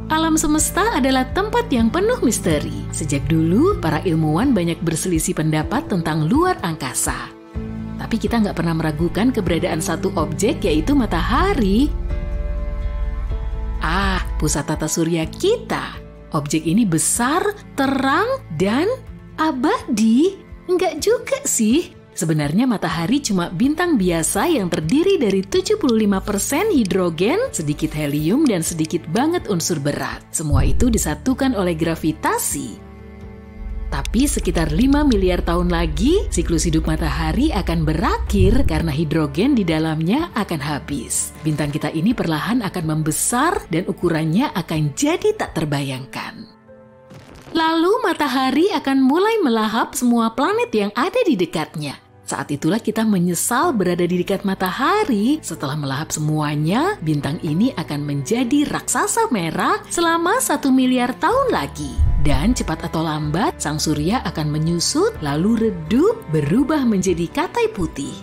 Speaker 1: Alam semesta adalah tempat yang penuh misteri. Sejak dulu, para ilmuwan banyak berselisih pendapat tentang luar angkasa. Tapi kita nggak pernah meragukan keberadaan satu objek, yaitu matahari. Pusat tata surya kita. Objek ini besar, terang, dan abadi. Enggak juga sih. Sebenarnya matahari cuma bintang biasa yang terdiri dari 75% hidrogen, sedikit helium, dan sedikit banget unsur berat. Semua itu disatukan oleh gravitasi. Tapi sekitar 5 miliar tahun lagi, siklus hidup matahari akan berakhir karena hidrogen di dalamnya akan habis. Bintang kita ini perlahan akan membesar dan ukurannya akan jadi tak terbayangkan. Lalu matahari akan mulai melahap semua planet yang ada di dekatnya. Saat itulah kita menyesal berada di dekat matahari. Setelah melahap semuanya, bintang ini akan menjadi raksasa merah selama 1 miliar tahun lagi. Dan cepat atau lambat, sang surya akan menyusut, lalu redup, berubah menjadi katai putih.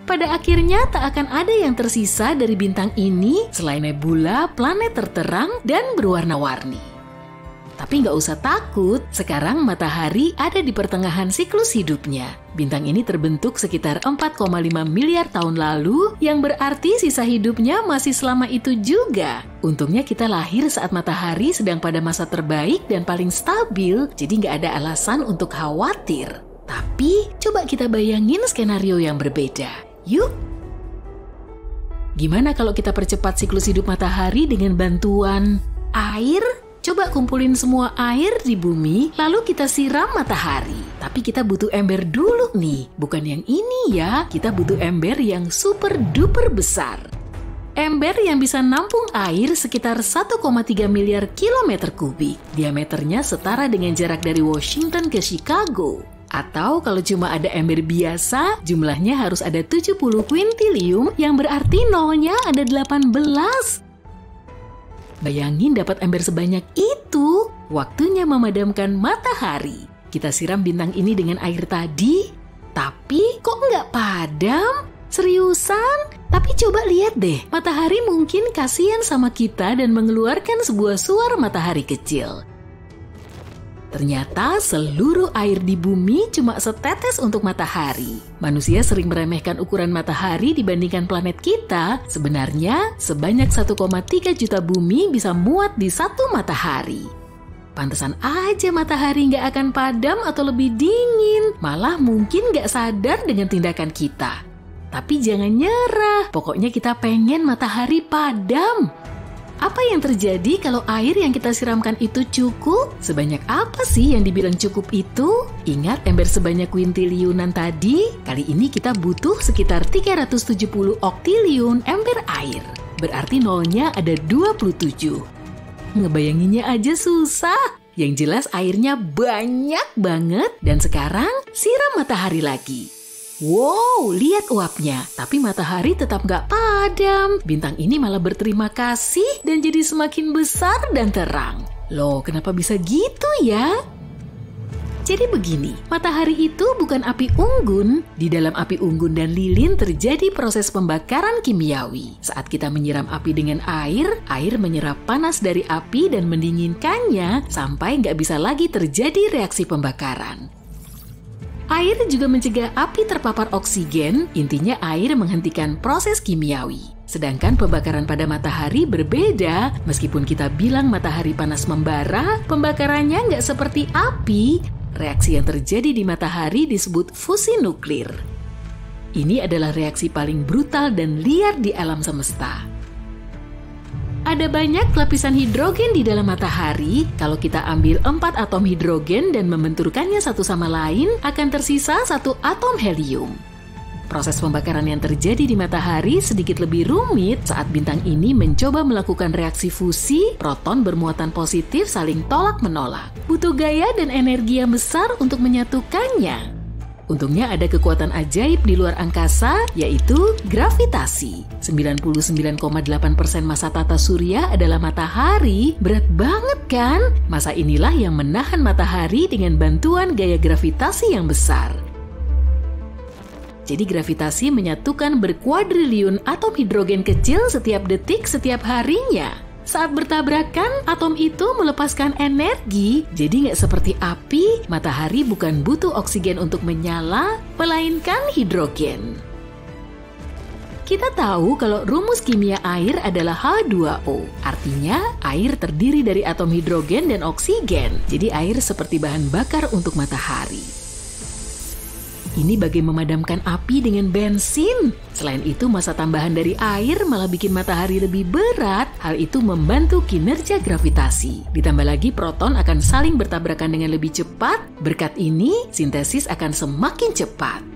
Speaker 1: Pada akhirnya tak akan ada yang tersisa dari bintang ini selain nebula, planet terterang, dan berwarna-warni. Tapi nggak usah takut, sekarang matahari ada di pertengahan siklus hidupnya. Bintang ini terbentuk sekitar 4,5 miliar tahun lalu, yang berarti sisa hidupnya masih selama itu juga. Untungnya kita lahir saat matahari sedang pada masa terbaik dan paling stabil, jadi nggak ada alasan untuk khawatir. Tapi coba kita bayangin skenario yang berbeda. Yuk! Gimana kalau kita percepat siklus hidup matahari dengan bantuan air? Coba kumpulin semua air di bumi, lalu kita siram matahari. Tapi kita butuh ember dulu nih, bukan yang ini ya. Kita butuh ember yang super duper besar. Ember yang bisa nampung air sekitar 1,3 miliar kilometer kubik. Diameternya setara dengan jarak dari Washington ke Chicago. Atau kalau cuma ada ember biasa, jumlahnya harus ada 70 kuintilium, yang berarti nolnya ada 18. Bayangin dapat ember sebanyak itu, waktunya memadamkan matahari. Kita siram bintang ini dengan air tadi, tapi kok nggak padam? Seriusan? Tapi coba lihat deh, matahari mungkin kasihan sama kita dan mengeluarkan sebuah suar matahari kecil. Ternyata seluruh air di bumi cuma setetes untuk matahari. Manusia sering meremehkan ukuran matahari dibandingkan planet kita. Sebenarnya sebanyak 1,3 juta bumi bisa muat di satu matahari. Pantesan aja matahari nggak akan padam atau lebih dingin. Malah mungkin nggak sadar dengan tindakan kita. Tapi jangan nyerah, pokoknya kita pengen matahari padam. Apa yang terjadi kalau air yang kita siramkan itu cukup? Sebanyak apa sih yang dibilang cukup itu? Ingat ember sebanyak kuintiliunan tadi? Kali ini kita butuh sekitar 370 oktiliun ember air. Berarti nolnya ada 27. Ngebayanginnya aja susah. Yang jelas airnya banyak banget. Dan sekarang siram matahari lagi. Wow, lihat uapnya. Tapi matahari tetap nggak padam. Bintang ini malah berterima kasih dan jadi semakin besar dan terang. Loh, kenapa bisa gitu ya? Jadi begini, matahari itu bukan api unggun. Di dalam api unggun dan lilin terjadi proses pembakaran kimiawi. Saat kita menyiram api dengan air, air menyerap panas dari api dan mendinginkannya sampai nggak bisa lagi terjadi reaksi pembakaran. Air juga mencegah api terpapar oksigen, intinya air menghentikan proses kimiawi. Sedangkan pembakaran pada matahari berbeda, meskipun kita bilang matahari panas membara, pembakarannya nggak seperti api. Reaksi yang terjadi di matahari disebut fusi nuklir. Ini adalah reaksi paling brutal dan liar di alam semesta. Ada banyak lapisan hidrogen di dalam matahari. Kalau kita ambil 4 atom hidrogen dan membenturkannya satu sama lain, akan tersisa 1 atom helium. Proses pembakaran yang terjadi di matahari sedikit lebih rumit saat bintang ini mencoba melakukan reaksi fusi, proton bermuatan positif saling tolak-menolak. Butuh gaya dan energi yang besar untuk menyatukannya. Untungnya ada kekuatan ajaib di luar angkasa, yaitu gravitasi. 99,8% massa tata surya adalah matahari. Berat banget kan? Massa inilah yang menahan matahari dengan bantuan gaya gravitasi yang besar. Jadi gravitasi menyatukan berkuadriliun atom hidrogen kecil setiap detik setiap harinya. Saat bertabrakan, atom itu melepaskan energi, jadi nggak seperti api, matahari bukan butuh oksigen untuk menyala, melainkan hidrogen. Kita tahu kalau rumus kimia air adalah H2O, artinya air terdiri dari atom hidrogen dan oksigen, jadi air seperti bahan bakar untuk matahari. Ini bagai memadamkan api dengan bensin. Selain itu, massa tambahan dari air malah bikin matahari lebih berat. Hal itu membantu kinerja gravitasi. Ditambah lagi, proton akan saling bertabrakan dengan lebih cepat. Berkat ini, sintesis akan semakin cepat.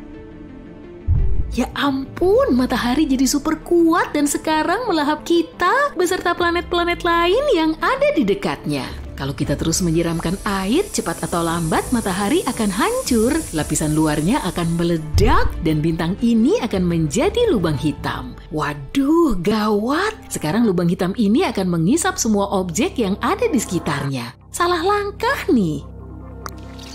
Speaker 1: Ya ampun, matahari jadi super kuat dan sekarang melahap kita beserta planet-planet lain yang ada di dekatnya. Kalau kita terus menyiramkan air, cepat atau lambat matahari akan hancur, lapisan luarnya akan meledak, dan bintang ini akan menjadi lubang hitam. Waduh, gawat! Sekarang lubang hitam ini akan mengisap semua objek yang ada di sekitarnya. Salah langkah nih.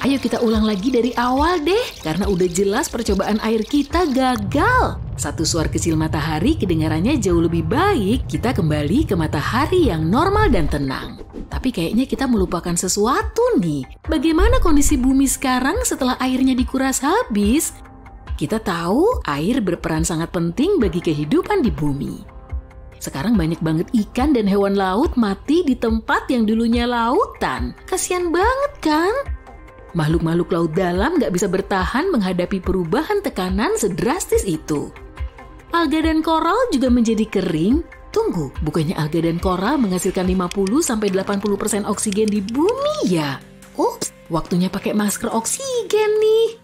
Speaker 1: Ayo kita ulang lagi dari awal deh, karena udah jelas percobaan air kita gagal. Satu suar kecil matahari kedengarannya jauh lebih baik, kita kembali ke matahari yang normal dan tenang. Tapi kayaknya kita melupakan sesuatu nih. Bagaimana kondisi bumi sekarang setelah airnya dikuras habis? Kita tahu air berperan sangat penting bagi kehidupan di bumi. Sekarang banyak banget ikan dan hewan laut mati di tempat yang dulunya lautan. Kasian banget kan? Makhluk-makhluk laut dalam nggak bisa bertahan menghadapi perubahan tekanan sedrastis itu. Alga dan koral juga menjadi kering. Tunggu, bukannya alga dan koral menghasilkan 50-80% oksigen di bumi ya? Ups, waktunya pakai masker oksigen nih.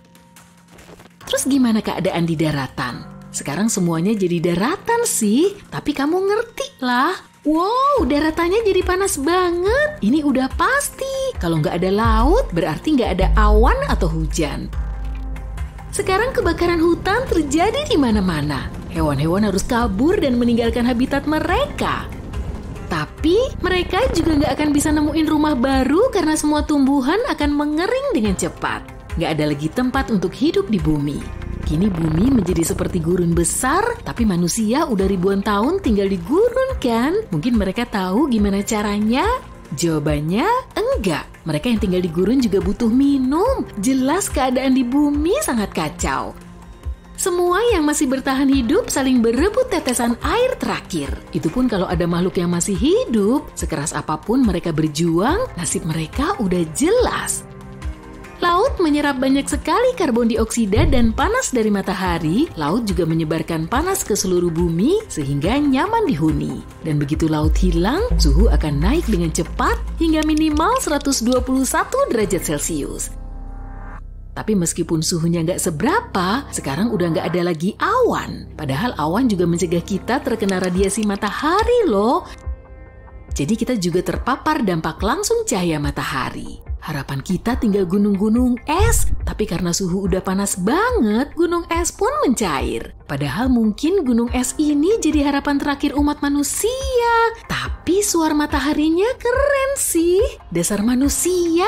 Speaker 1: Terus gimana keadaan di daratan? Sekarang semuanya jadi daratan sih, tapi kamu ngerti lah. Wow, daratannya jadi panas banget. Ini udah pasti. Kalau nggak ada laut, berarti nggak ada awan atau hujan. Sekarang kebakaran hutan terjadi di mana-mana. Hewan-hewan harus kabur dan meninggalkan habitat mereka. Tapi mereka juga nggak akan bisa nemuin rumah baru karena semua tumbuhan akan mengering dengan cepat. Nggak ada lagi tempat untuk hidup di bumi. Kini bumi menjadi seperti gurun besar, tapi manusia udah ribuan tahun tinggal di gurun kan? Mungkin mereka tahu gimana caranya? Jawabannya enggak. Mereka yang tinggal di gurun juga butuh minum. Jelas keadaan di bumi sangat kacau. Semua yang masih bertahan hidup saling berebut tetesan air terakhir. Itu pun kalau ada makhluk yang masih hidup, sekeras apapun mereka berjuang, nasib mereka udah jelas. Laut menyerap banyak sekali karbon dioksida dan panas dari matahari. Laut juga menyebarkan panas ke seluruh bumi sehingga nyaman dihuni. Dan begitu laut hilang, suhu akan naik dengan cepat hingga minimal 121 derajat Celcius. Tapi meskipun suhunya nggak seberapa, sekarang udah nggak ada lagi awan. Padahal awan juga mencegah kita terkena radiasi matahari loh. Jadi kita juga terpapar dampak langsung cahaya matahari. Harapan kita tinggal gunung-gunung es, tapi karena suhu udah panas banget, gunung es pun mencair. Padahal mungkin gunung es ini jadi harapan terakhir umat manusia. Tapi suar mataharinya keren sih, dasar manusia.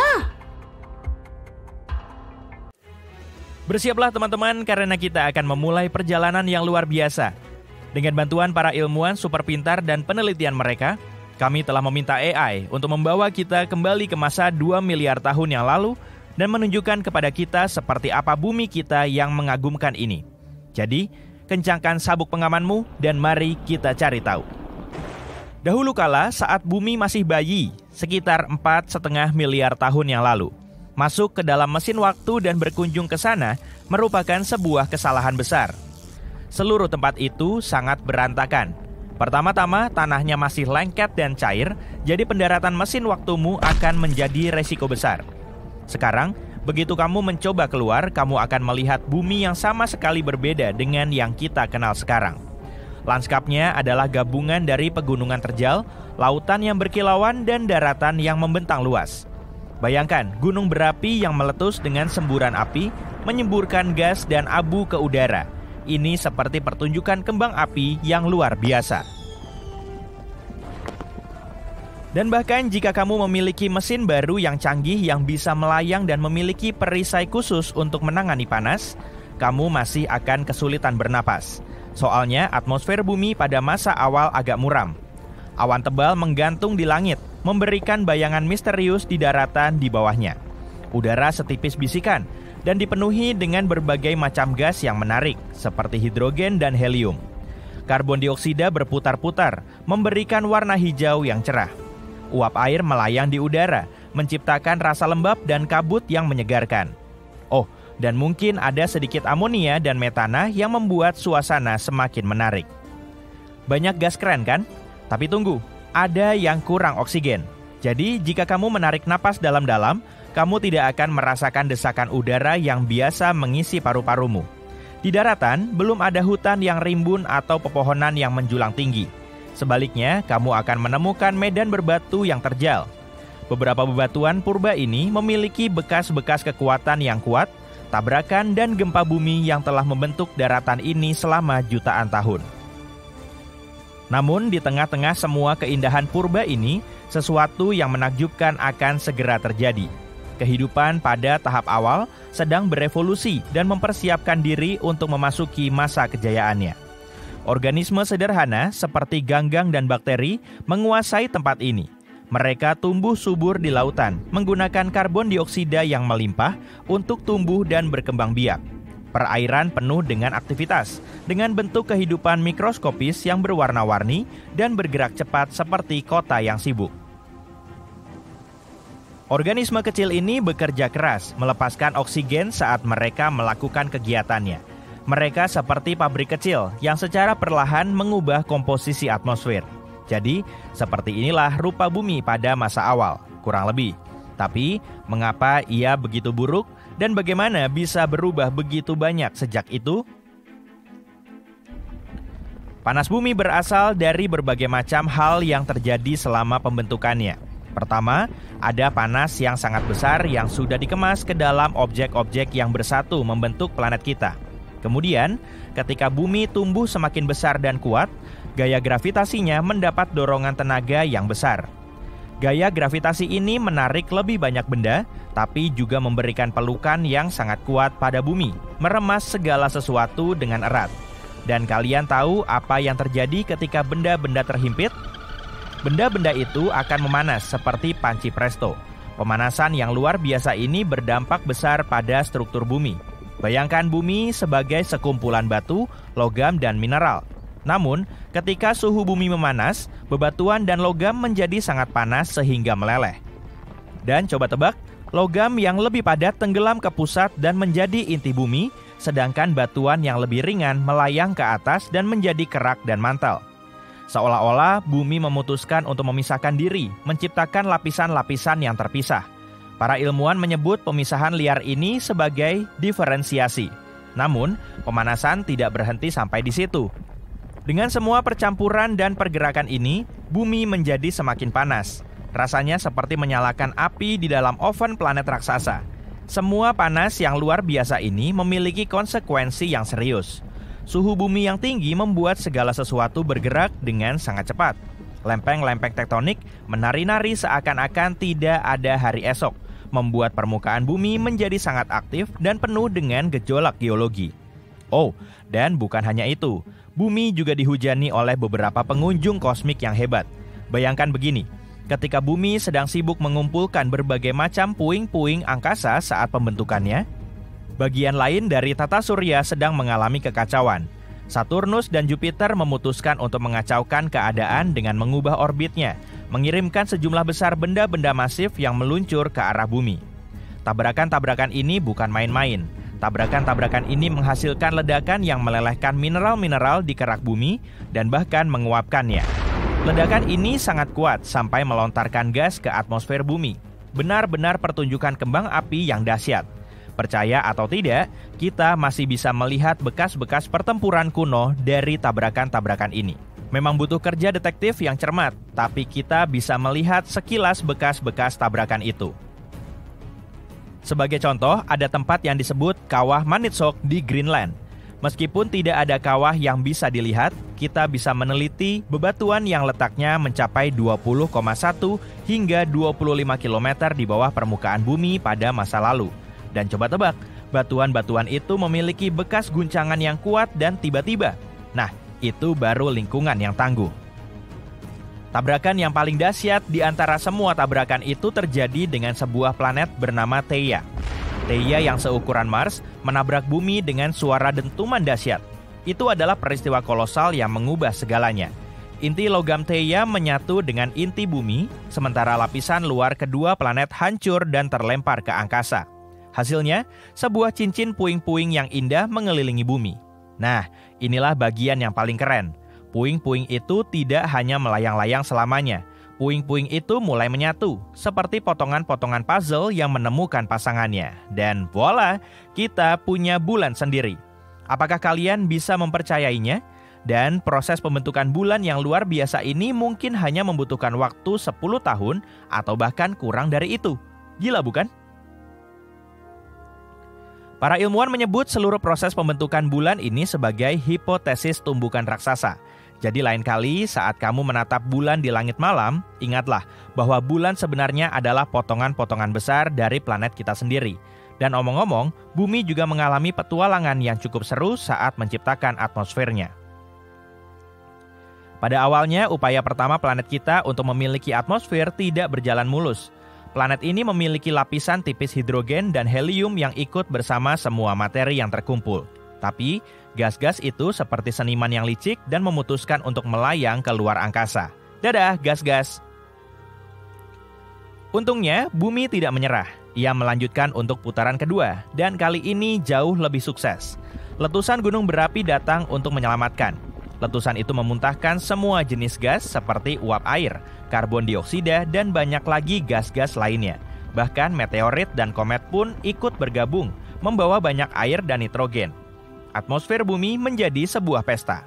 Speaker 2: Bersiaplah teman-teman karena kita akan memulai perjalanan yang luar biasa. Dengan bantuan para ilmuwan super pintar dan penelitian mereka, kami telah meminta AI untuk membawa kita kembali ke masa 2 miliar tahun yang lalu dan menunjukkan kepada kita seperti apa bumi kita yang mengagumkan ini. Jadi, kencangkan sabuk pengamanmu dan mari kita cari tahu. Dahulu kala saat bumi masih bayi, sekitar 4,5 miliar tahun yang lalu, masuk ke dalam mesin waktu dan berkunjung ke sana merupakan sebuah kesalahan besar. Seluruh tempat itu sangat berantakan. Pertama-tama, tanahnya masih lengket dan cair, jadi pendaratan mesin waktumu akan menjadi resiko besar. Sekarang, begitu kamu mencoba keluar, kamu akan melihat bumi yang sama sekali berbeda dengan yang kita kenal sekarang. Landskapnya adalah gabungan dari pegunungan terjal, lautan yang berkilauan, dan daratan yang membentang luas. Bayangkan, gunung berapi yang meletus dengan semburan api, menyemburkan gas dan abu ke udara. Ini seperti pertunjukan kembang api yang luar biasa. Dan bahkan jika kamu memiliki mesin baru yang canggih yang bisa melayang dan memiliki perisai khusus untuk menangani panas, kamu masih akan kesulitan bernapas. Soalnya atmosfer bumi pada masa awal agak muram. Awan tebal menggantung di langit, memberikan bayangan misterius di daratan di bawahnya. Udara setipis bisikan, dan dipenuhi dengan berbagai macam gas yang menarik, seperti hidrogen dan helium. Karbon dioksida berputar-putar, memberikan warna hijau yang cerah. Uap air melayang di udara, menciptakan rasa lembab dan kabut yang menyegarkan. Oh, dan mungkin ada sedikit amonia dan metana yang membuat suasana semakin menarik. Banyak gas keren kan? Tapi tunggu, ada yang kurang oksigen. Jadi, jika kamu menarik napas dalam-dalam, kamu tidak akan merasakan desakan udara yang biasa mengisi paru-parumu. Di daratan, belum ada hutan yang rimbun atau pepohonan yang menjulang tinggi. Sebaliknya, kamu akan menemukan medan berbatu yang terjal. Beberapa bebatuan purba ini memiliki bekas-bekas kekuatan yang kuat, tabrakan dan gempa bumi yang telah membentuk daratan ini selama jutaan tahun. Namun di tengah-tengah semua keindahan purba ini, sesuatu yang menakjubkan akan segera terjadi. Kehidupan pada tahap awal sedang berevolusi dan mempersiapkan diri untuk memasuki masa kejayaannya. Organisme sederhana seperti ganggang dan bakteri menguasai tempat ini. Mereka tumbuh subur di lautan, menggunakan karbon dioksida yang melimpah untuk tumbuh dan berkembang biak. Perairan penuh dengan aktivitas, dengan bentuk kehidupan mikroskopis yang berwarna-warni dan bergerak cepat seperti kota yang sibuk. Organisme kecil ini bekerja keras, melepaskan oksigen saat mereka melakukan kegiatannya. Mereka seperti pabrik kecil yang secara perlahan mengubah komposisi atmosfer. Jadi, seperti inilah rupa bumi pada masa awal, kurang lebih. Tapi, mengapa ia begitu buruk dan bagaimana bisa berubah begitu banyak sejak itu? Panas bumi berasal dari berbagai macam hal yang terjadi selama pembentukannya. Pertama, ada panas yang sangat besar yang sudah dikemas ke dalam objek-objek yang bersatu membentuk planet kita. Kemudian, ketika bumi tumbuh semakin besar dan kuat, gaya gravitasinya mendapat dorongan tenaga yang besar. Gaya gravitasi ini menarik lebih banyak benda, tapi juga memberikan pelukan yang sangat kuat pada bumi, meremas segala sesuatu dengan erat. Dan kalian tahu apa yang terjadi ketika benda-benda terhimpit? Benda-benda itu akan memanas seperti panci presto. Pemanasan yang luar biasa ini berdampak besar pada struktur bumi. Bayangkan bumi sebagai sekumpulan batu, logam, dan mineral. Namun, ketika suhu bumi memanas, bebatuan dan logam menjadi sangat panas sehingga meleleh. Dan coba tebak, logam yang lebih padat tenggelam ke pusat dan menjadi inti bumi, sedangkan batuan yang lebih ringan melayang ke atas dan menjadi kerak dan mantel. Seolah-olah bumi memutuskan untuk memisahkan diri, menciptakan lapisan-lapisan yang terpisah. Para ilmuwan menyebut pemisahan liar ini sebagai diferensiasi. Namun, pemanasan tidak berhenti sampai di situ. Dengan semua percampuran dan pergerakan ini, bumi menjadi semakin panas. Rasanya seperti menyalakan api di dalam oven planet raksasa. Semua panas yang luar biasa ini memiliki konsekuensi yang serius. Suhu bumi yang tinggi membuat segala sesuatu bergerak dengan sangat cepat. Lempeng-lempeng tektonik menari-nari seakan-akan tidak ada hari esok, membuat permukaan bumi menjadi sangat aktif dan penuh dengan gejolak geologi. Oh, dan bukan hanya itu, bumi juga dihujani oleh beberapa pengunjung kosmik yang hebat. Bayangkan begini, ketika bumi sedang sibuk mengumpulkan berbagai macam puing-puing angkasa saat pembentukannya, bagian lain dari tata surya sedang mengalami kekacauan. Saturnus dan Jupiter memutuskan untuk mengacaukan keadaan dengan mengubah orbitnya, mengirimkan sejumlah besar benda-benda masif yang meluncur ke arah bumi. Tabrakan-tabrakan ini bukan main-main. Tabrakan-tabrakan ini menghasilkan ledakan yang melelehkan mineral-mineral di kerak bumi dan bahkan menguapkannya. Ledakan ini sangat kuat sampai melontarkan gas ke atmosfer bumi. Benar-benar pertunjukan kembang api yang dahsyat. Percaya atau tidak, kita masih bisa melihat bekas-bekas pertempuran kuno dari tabrakan-tabrakan ini. Memang butuh kerja detektif yang cermat, tapi kita bisa melihat sekilas bekas-bekas tabrakan itu. Sebagai contoh, ada tempat yang disebut Kawah Maniitsoq di Greenland. Meskipun tidak ada kawah yang bisa dilihat, kita bisa meneliti bebatuan yang letaknya mencapai 20,1 hingga 25 km di bawah permukaan bumi pada masa lalu. Dan coba tebak, batuan-batuan itu memiliki bekas guncangan yang kuat dan tiba-tiba. Nah, itu baru lingkungan yang tangguh. Tabrakan yang paling dahsyat di antara semua tabrakan itu terjadi dengan sebuah planet bernama Theia. Theia yang seukuran Mars menabrak bumi dengan suara dentuman dahsyat. Itu adalah peristiwa kolosal yang mengubah segalanya. Inti logam Theia menyatu dengan inti bumi, sementara lapisan luar kedua planet hancur dan terlempar ke angkasa. Hasilnya, sebuah cincin puing-puing yang indah mengelilingi bumi. Nah, inilah bagian yang paling keren. Puing-puing itu tidak hanya melayang-layang selamanya. Puing-puing itu mulai menyatu, seperti potongan-potongan puzzle yang menemukan pasangannya. Dan voila, kita punya bulan sendiri. Apakah kalian bisa mempercayainya? Dan proses pembentukan bulan yang luar biasa ini mungkin hanya membutuhkan waktu 10 tahun atau bahkan kurang dari itu. Gila bukan? Para ilmuwan menyebut seluruh proses pembentukan bulan ini sebagai hipotesis tumbukan raksasa. Jadi lain kali saat kamu menatap bulan di langit malam, ingatlah bahwa bulan sebenarnya adalah potongan-potongan besar dari planet kita sendiri. Dan omong-omong, bumi juga mengalami petualangan yang cukup seru saat menciptakan atmosfernya. Pada awalnya, upaya pertama planet kita untuk memiliki atmosfer tidak berjalan mulus. Planet ini memiliki lapisan tipis hidrogen dan helium yang ikut bersama semua materi yang terkumpul. Tapi, gas-gas itu seperti seniman yang licik dan memutuskan untuk melayang ke luar angkasa. Dadah, gas-gas! Untungnya, bumi tidak menyerah. Ia melanjutkan untuk putaran kedua, dan kali ini jauh lebih sukses. Letusan gunung berapi datang untuk menyelamatkan. Letusan itu memuntahkan semua jenis gas seperti uap air, karbon dioksida, dan banyak lagi gas-gas lainnya. Bahkan meteorit dan komet pun ikut bergabung, membawa banyak air dan nitrogen. Atmosfer bumi menjadi sebuah pesta.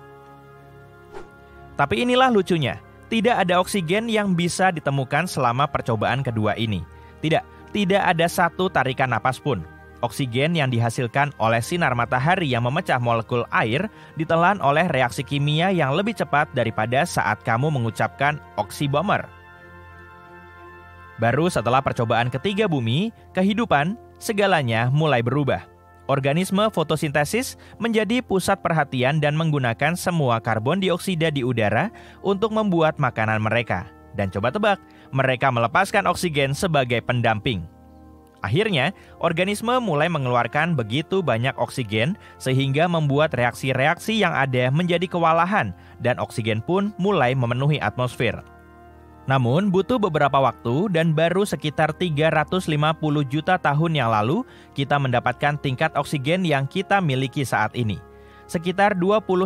Speaker 2: Tapi inilah lucunya, tidak ada oksigen yang bisa ditemukan selama percobaan kedua ini. Tidak ada satu tarikan napas pun. Oksigen yang dihasilkan oleh sinar matahari yang memecah molekul air ditelan oleh reaksi kimia yang lebih cepat daripada saat kamu mengucapkan oksibomber. Baru setelah percobaan ketiga bumi, kehidupan, segalanya mulai berubah. Organisme fotosintesis menjadi pusat perhatian dan menggunakan semua karbon dioksida di udara untuk membuat makanan mereka. Dan coba tebak, mereka melepaskan oksigen sebagai pendamping. Akhirnya, organisme mulai mengeluarkan begitu banyak oksigen sehingga membuat reaksi-reaksi yang ada menjadi kewalahan dan oksigen pun mulai memenuhi atmosfer. Namun, butuh beberapa waktu dan baru sekitar 350 juta tahun yang lalu kita mendapatkan tingkat oksigen yang kita miliki saat ini. Sekitar 21%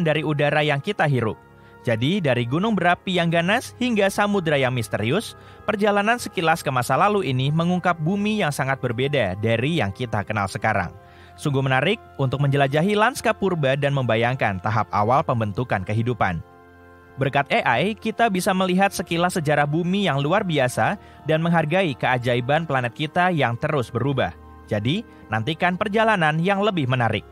Speaker 2: dari udara yang kita hirup. Jadi, dari gunung berapi yang ganas hingga samudra yang misterius, perjalanan sekilas ke masa lalu ini mengungkap bumi yang sangat berbeda dari yang kita kenal sekarang. Sungguh menarik untuk menjelajahi lanskap purba dan membayangkan tahap awal pembentukan kehidupan. Berkat AI, kita bisa melihat sekilas sejarah bumi yang luar biasa dan menghargai keajaiban planet kita yang terus berubah. Jadi, nantikan perjalanan yang lebih menarik.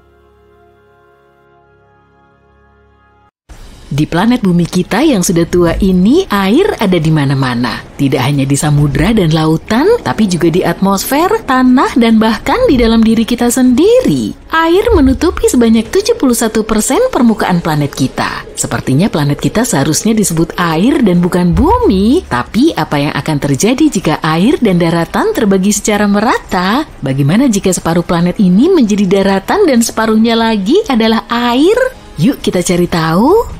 Speaker 1: Di planet bumi kita yang sudah tua ini, air ada di mana-mana. Tidak hanya di samudra dan lautan, tapi juga di atmosfer, tanah, dan bahkan di dalam diri kita sendiri. Air menutupi sebanyak 71% permukaan planet kita. Sepertinya planet kita seharusnya disebut air dan bukan bumi. Tapi apa yang akan terjadi jika air dan daratan terbagi secara merata? Bagaimana jika separuh planet ini menjadi daratan dan separuhnya lagi adalah air? Yuk kita cari tahu.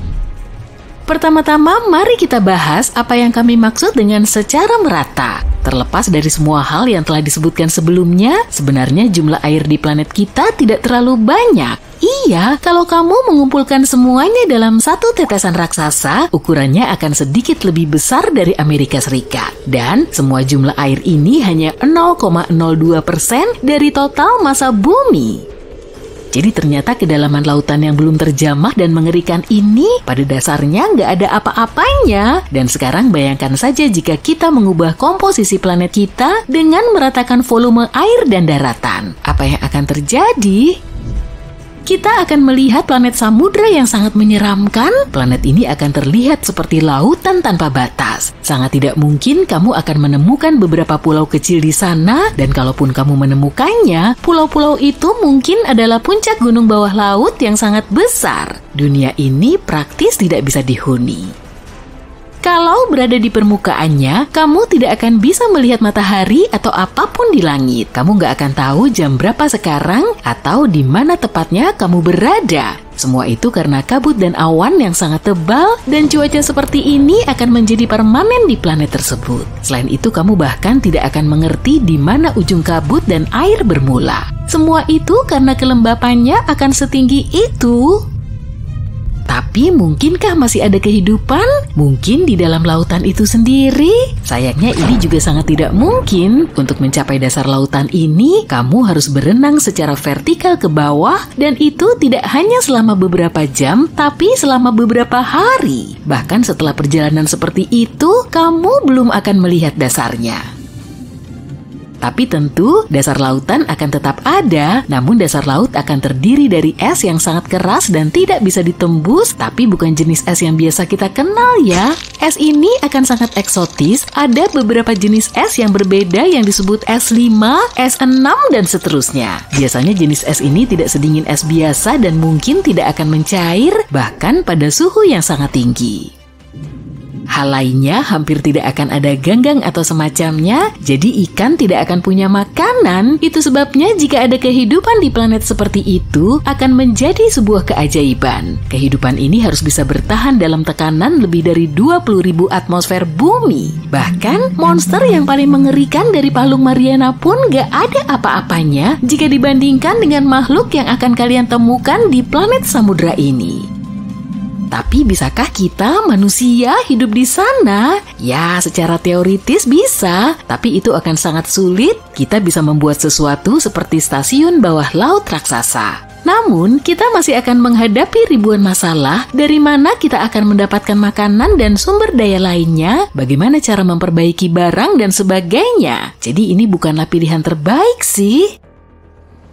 Speaker 1: Pertama-tama, mari kita bahas apa yang kami maksud dengan secara merata. Terlepas dari semua hal yang telah disebutkan sebelumnya, sebenarnya jumlah air di planet kita tidak terlalu banyak. Iya, kalau kamu mengumpulkan semuanya dalam satu tetesan raksasa, ukurannya akan sedikit lebih besar dari Amerika Serikat. Dan semua jumlah air ini hanya 0,02% dari total massa bumi. Jadi ternyata kedalaman lautan yang belum terjamah dan mengerikan ini pada dasarnya nggak ada apa-apanya. Dan sekarang bayangkan saja jika kita mengubah komposisi planet kita dengan meratakan volume air dan daratan. Apa yang akan terjadi? Kita akan melihat planet samudra yang sangat menyeramkan. Planet ini akan terlihat seperti lautan tanpa batas. Sangat tidak mungkin kamu akan menemukan beberapa pulau kecil di sana. Dan kalaupun kamu menemukannya, pulau-pulau itu mungkin adalah puncak gunung bawah laut yang sangat besar. Dunia ini praktis tidak bisa dihuni. Kalau berada di permukaannya, kamu tidak akan bisa melihat matahari atau apapun di langit. Kamu nggak akan tahu jam berapa sekarang atau di mana tepatnya kamu berada. Semua itu karena kabut dan awan yang sangat tebal dan cuaca seperti ini akan menjadi permanen di planet tersebut. Selain itu, kamu bahkan tidak akan mengerti di mana ujung kabut dan air bermula. Semua itu karena kelembapannya akan setinggi itu. Tapi mungkinkah masih ada kehidupan? Mungkin di dalam lautan itu sendiri? Sayangnya ini juga sangat tidak mungkin. Untuk mencapai dasar lautan ini, kamu harus berenang secara vertikal ke bawah, dan itu tidak hanya selama beberapa jam, tapi selama beberapa hari. Bahkan setelah perjalanan seperti itu, kamu belum akan melihat dasarnya. Tapi tentu dasar lautan akan tetap ada, namun dasar laut akan terdiri dari es yang sangat keras dan tidak bisa ditembus, tapi bukan jenis es yang biasa kita kenal ya. Es ini akan sangat eksotis, ada beberapa jenis es yang berbeda yang disebut S5, S6, dan seterusnya. Biasanya jenis es ini tidak sedingin es biasa dan mungkin tidak akan mencair, bahkan pada suhu yang sangat tinggi. Hal lainnya hampir tidak akan ada ganggang atau semacamnya, jadi ikan tidak akan punya makanan. Itu sebabnya jika ada kehidupan di planet seperti itu, akan menjadi sebuah keajaiban. Kehidupan ini harus bisa bertahan dalam tekanan lebih dari 20.000 atmosfer bumi. Bahkan, monster yang paling mengerikan dari Palung Mariana pun gak ada apa-apanya jika dibandingkan dengan makhluk yang akan kalian temukan di planet samudra ini. Tapi bisakah kita manusia hidup di sana? Ya, secara teoritis bisa, tapi itu akan sangat sulit. Kita bisa membuat sesuatu seperti stasiun bawah laut raksasa. Namun, kita masih akan menghadapi ribuan masalah. Dari mana kita akan mendapatkan makanan dan sumber daya lainnya? Bagaimana cara memperbaiki barang dan sebagainya? Jadi ini bukanlah pilihan terbaik sih.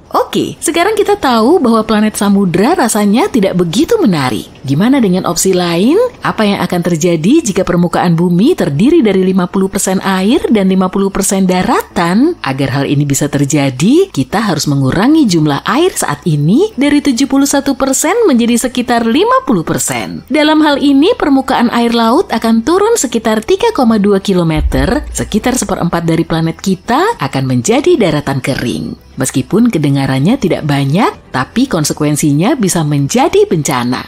Speaker 1: Oke, sekarang kita tahu bahwa planet samudra rasanya tidak begitu menarik. Gimana dengan opsi lain? Apa yang akan terjadi jika permukaan bumi terdiri dari 50% air dan 50% daratan? Agar hal ini bisa terjadi, kita harus mengurangi jumlah air saat ini dari 71% menjadi sekitar 50%. Dalam hal ini, permukaan air laut akan turun sekitar 3,2 km, sekitar 1/4 dari planet kita akan menjadi daratan kering. Meskipun kedengarannya tidak banyak, tapi konsekuensinya bisa menjadi bencana.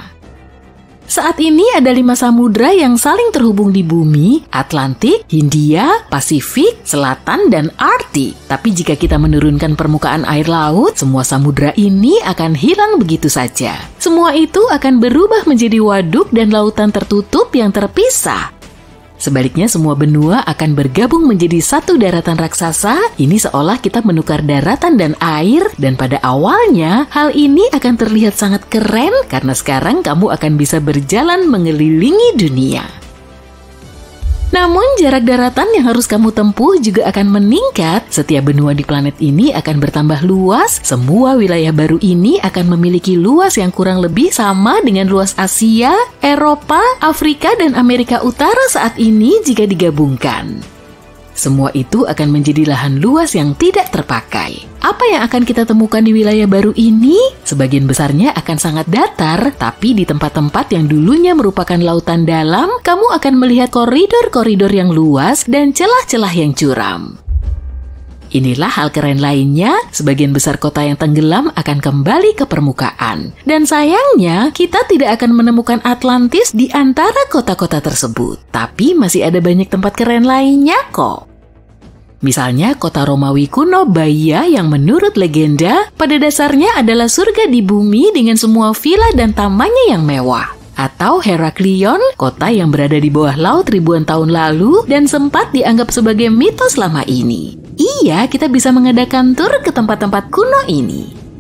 Speaker 1: Saat ini ada 5 samudra yang saling terhubung di bumi: Atlantik, Hindia, Pasifik, Selatan, dan Arktik. Tapi jika kita menurunkan permukaan air laut, semua samudra ini akan hilang begitu saja. Semua itu akan berubah menjadi waduk dan lautan tertutup yang terpisah. Sebaliknya, semua benua akan bergabung menjadi satu daratan raksasa. Ini seolah kita menukar daratan dan air, dan pada awalnya hal ini akan terlihat sangat keren karena sekarang kamu akan bisa berjalan mengelilingi dunia. Namun jarak daratan yang harus kamu tempuh juga akan meningkat. Setiap benua di planet ini akan bertambah luas. Semua wilayah baru ini akan memiliki luas yang kurang lebih sama dengan luas Asia, Eropa, Afrika, dan Amerika Utara saat ini jika digabungkan. Semua itu akan menjadi lahan luas yang tidak terpakai. Apa yang akan kita temukan di wilayah baru ini? Sebagian besarnya akan sangat datar, tapi di tempat-tempat yang dulunya merupakan lautan dalam, kamu akan melihat koridor-koridor yang luas dan celah-celah yang curam. Inilah hal keren lainnya, sebagian besar kota yang tenggelam akan kembali ke permukaan. Dan sayangnya, kita tidak akan menemukan Atlantis di antara kota-kota tersebut. Tapi masih ada banyak tempat keren lainnya kok. Misalnya kota Romawi kuno Baia yang menurut legenda pada dasarnya adalah surga di bumi dengan semua villa dan tamannya yang mewah. Atau Heraklion, kota yang berada di bawah laut ribuan tahun lalu dan sempat dianggap sebagai mitos lama ini. Iya, kita bisa mengadakan tur ke tempat-tempat kuno ini.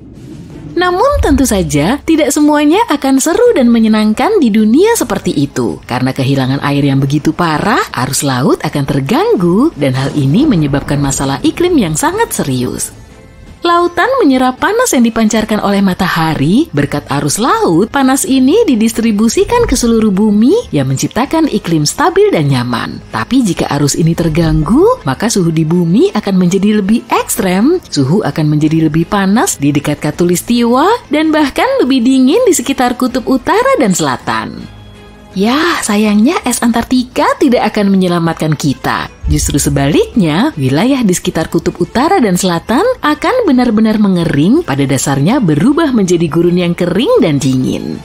Speaker 1: Namun tentu saja tidak semuanya akan seru dan menyenangkan di dunia seperti itu. Karena kehilangan air yang begitu parah, arus laut akan terganggu dan hal ini menyebabkan masalah iklim yang sangat serius. Lautan menyerap panas yang dipancarkan oleh matahari. Berkat arus laut, panas ini didistribusikan ke seluruh bumi yang menciptakan iklim stabil dan nyaman. Tapi jika arus ini terganggu, maka suhu di bumi akan menjadi lebih ekstrem. Suhu akan menjadi lebih panas di dekat Khatulistiwa dan bahkan lebih dingin di sekitar kutub utara dan selatan. Ya, sayangnya es Antartika tidak akan menyelamatkan kita. Justru sebaliknya, wilayah di sekitar kutub utara dan selatan akan benar-benar mengering, pada dasarnya berubah menjadi gurun yang kering dan dingin.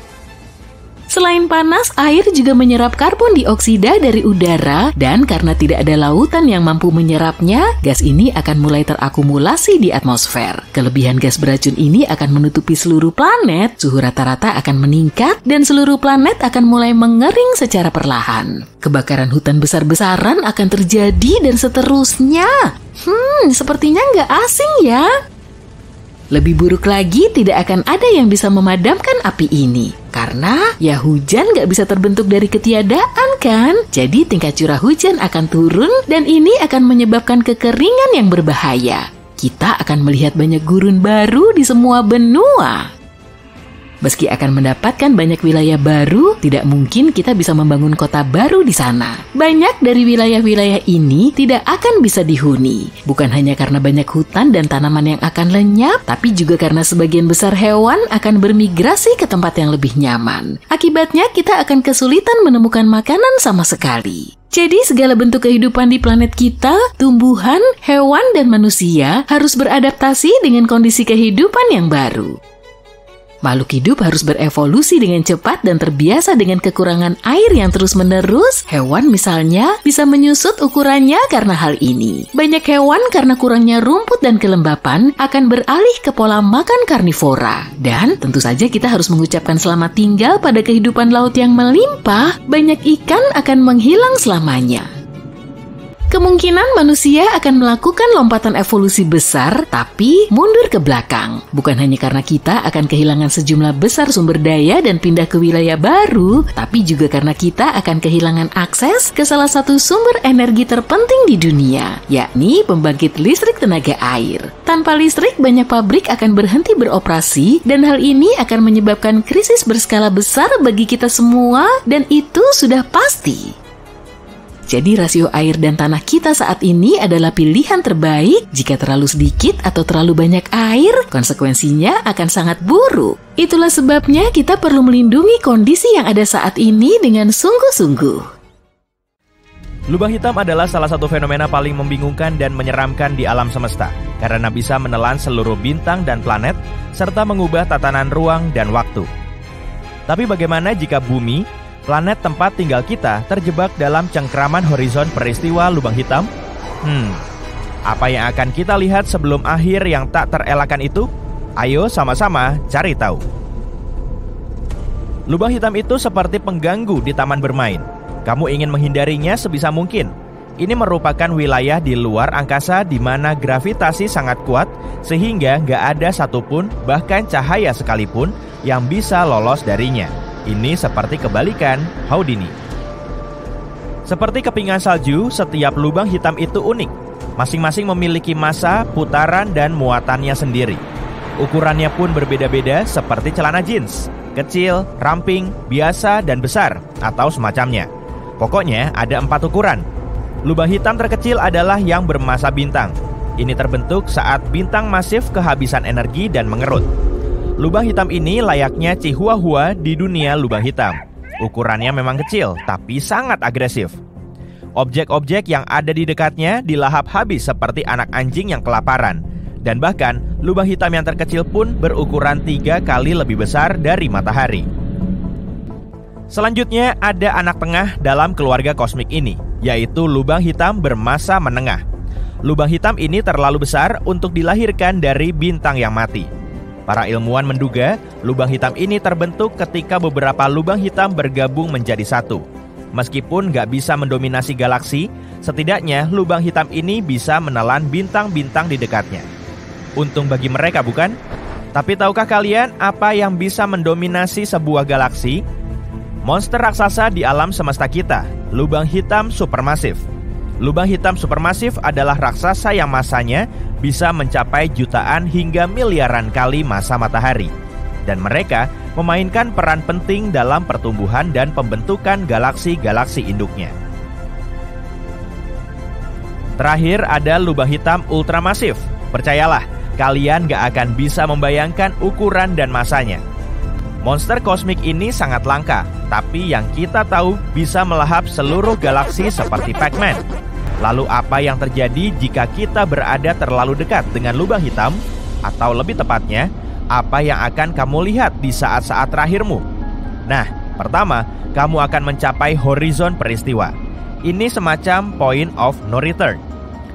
Speaker 1: Selain panas, air juga menyerap karbon dioksida dari udara dan karena tidak ada lautan yang mampu menyerapnya, gas ini akan mulai terakumulasi di atmosfer. Kelebihan gas beracun ini akan menutupi seluruh planet, suhu rata-rata akan meningkat dan seluruh planet akan mulai mengering secara perlahan. Kebakaran hutan besar-besaran akan terjadi dan seterusnya. Sepertinya nggak asing ya. Lebih buruk lagi, tidak akan ada yang bisa memadamkan api ini. Karena ya hujan nggak bisa terbentuk dari ketiadaan kan? Jadi tingkat curah hujan akan turun dan ini akan menyebabkan kekeringan yang berbahaya. Kita akan melihat banyak gurun baru di semua benua. Meski akan mendapatkan banyak wilayah baru, tidak mungkin kita bisa membangun kota baru di sana. Banyak dari wilayah-wilayah ini tidak akan bisa dihuni. Bukan hanya karena banyak hutan dan tanaman yang akan lenyap, tapi juga karena sebagian besar hewan akan bermigrasi ke tempat yang lebih nyaman. Akibatnya kita akan kesulitan menemukan makanan sama sekali. Jadi segala bentuk kehidupan di planet kita, tumbuhan, hewan, dan manusia harus beradaptasi dengan kondisi kehidupan yang baru. Makhluk hidup harus berevolusi dengan cepat dan terbiasa dengan kekurangan air yang terus-menerus. Hewan misalnya bisa menyusut ukurannya karena hal ini. Banyak hewan karena kurangnya rumput dan kelembapan akan beralih ke pola makan karnivora. Dan tentu saja kita harus mengucapkan selamat tinggal pada kehidupan laut yang melimpah. Banyak ikan akan menghilang selamanya. Kemungkinan manusia akan melakukan lompatan evolusi besar, tapi mundur ke belakang. Bukan hanya karena kita akan kehilangan sejumlah besar sumber daya dan pindah ke wilayah baru, tapi juga karena kita akan kehilangan akses ke salah satu sumber energi terpenting di dunia, yakni pembangkit listrik tenaga air. Tanpa listrik, banyak pabrik akan berhenti beroperasi, dan hal ini akan menyebabkan krisis berskala besar bagi kita semua, dan itu sudah pasti. Jadi rasio air dan tanah kita saat ini adalah pilihan terbaik. Jika terlalu sedikit atau terlalu banyak air, konsekuensinya akan sangat buruk. Itulah sebabnya kita perlu melindungi kondisi yang ada saat ini dengan sungguh-sungguh.
Speaker 2: Lubang hitam adalah salah satu fenomena paling membingungkan dan menyeramkan di alam semesta, karena bisa menelan seluruh bintang dan planet, serta mengubah tatanan ruang dan waktu. Tapi bagaimana jika bumi, planet tempat tinggal kita, terjebak dalam cengkraman horizon peristiwa lubang hitam? Apa yang akan kita lihat sebelum akhir yang tak terelakkan itu? Ayo sama-sama cari tahu. Lubang hitam itu seperti pengganggu di taman bermain. Kamu ingin menghindarinya sebisa mungkin. Ini merupakan wilayah di luar angkasa di mana gravitasi sangat kuat, sehingga nggak ada satupun, bahkan cahaya sekalipun, yang bisa lolos darinya. Ini seperti kebalikan Houdini. Seperti kepingan salju, setiap lubang hitam itu unik. Masing-masing memiliki massa, putaran, dan muatannya sendiri. Ukurannya pun berbeda-beda seperti celana jeans. Kecil, ramping, biasa, dan besar, atau semacamnya. Pokoknya ada 4 ukuran. Lubang hitam terkecil adalah yang bermassa bintang. Ini terbentuk saat bintang masif kehabisan energi dan mengerut. Lubang hitam ini layaknya Chihuahua di dunia lubang hitam. Ukurannya memang kecil, tapi sangat agresif. Objek-objek yang ada di dekatnya dilahap habis seperti anak anjing yang kelaparan. Dan bahkan, lubang hitam yang terkecil pun berukuran 3 kali lebih besar dari matahari. Selanjutnya, ada anak tengah dalam keluarga kosmik ini, yaitu lubang hitam bermassa menengah. Lubang hitam ini terlalu besar untuk dilahirkan dari bintang yang mati. Para ilmuwan menduga lubang hitam ini terbentuk ketika beberapa lubang hitam bergabung menjadi satu. Meskipun nggak bisa mendominasi galaksi, setidaknya lubang hitam ini bisa menelan bintang-bintang di dekatnya. Untung bagi mereka, bukan? Tapi tahukah kalian apa yang bisa mendominasi sebuah galaksi? Monster raksasa di alam semesta kita, lubang hitam supermasif. Lubang hitam supermasif adalah raksasa yang massanya bisa mencapai jutaan hingga miliaran kali massa matahari. Dan mereka memainkan peran penting dalam pertumbuhan dan pembentukan galaksi-galaksi induknya. Terakhir ada lubang hitam ultramasif. Percayalah, kalian gak akan bisa membayangkan ukuran dan massanya. Monster kosmik ini sangat langka, tapi yang kita tahu bisa melahap seluruh galaksi seperti Pac-Man. Lalu apa yang terjadi jika kita berada terlalu dekat dengan lubang hitam? Atau lebih tepatnya, apa yang akan kamu lihat di saat-saat terakhirmu? Nah, Pertama, kamu akan mencapai horizon peristiwa. Ini semacam point of no return,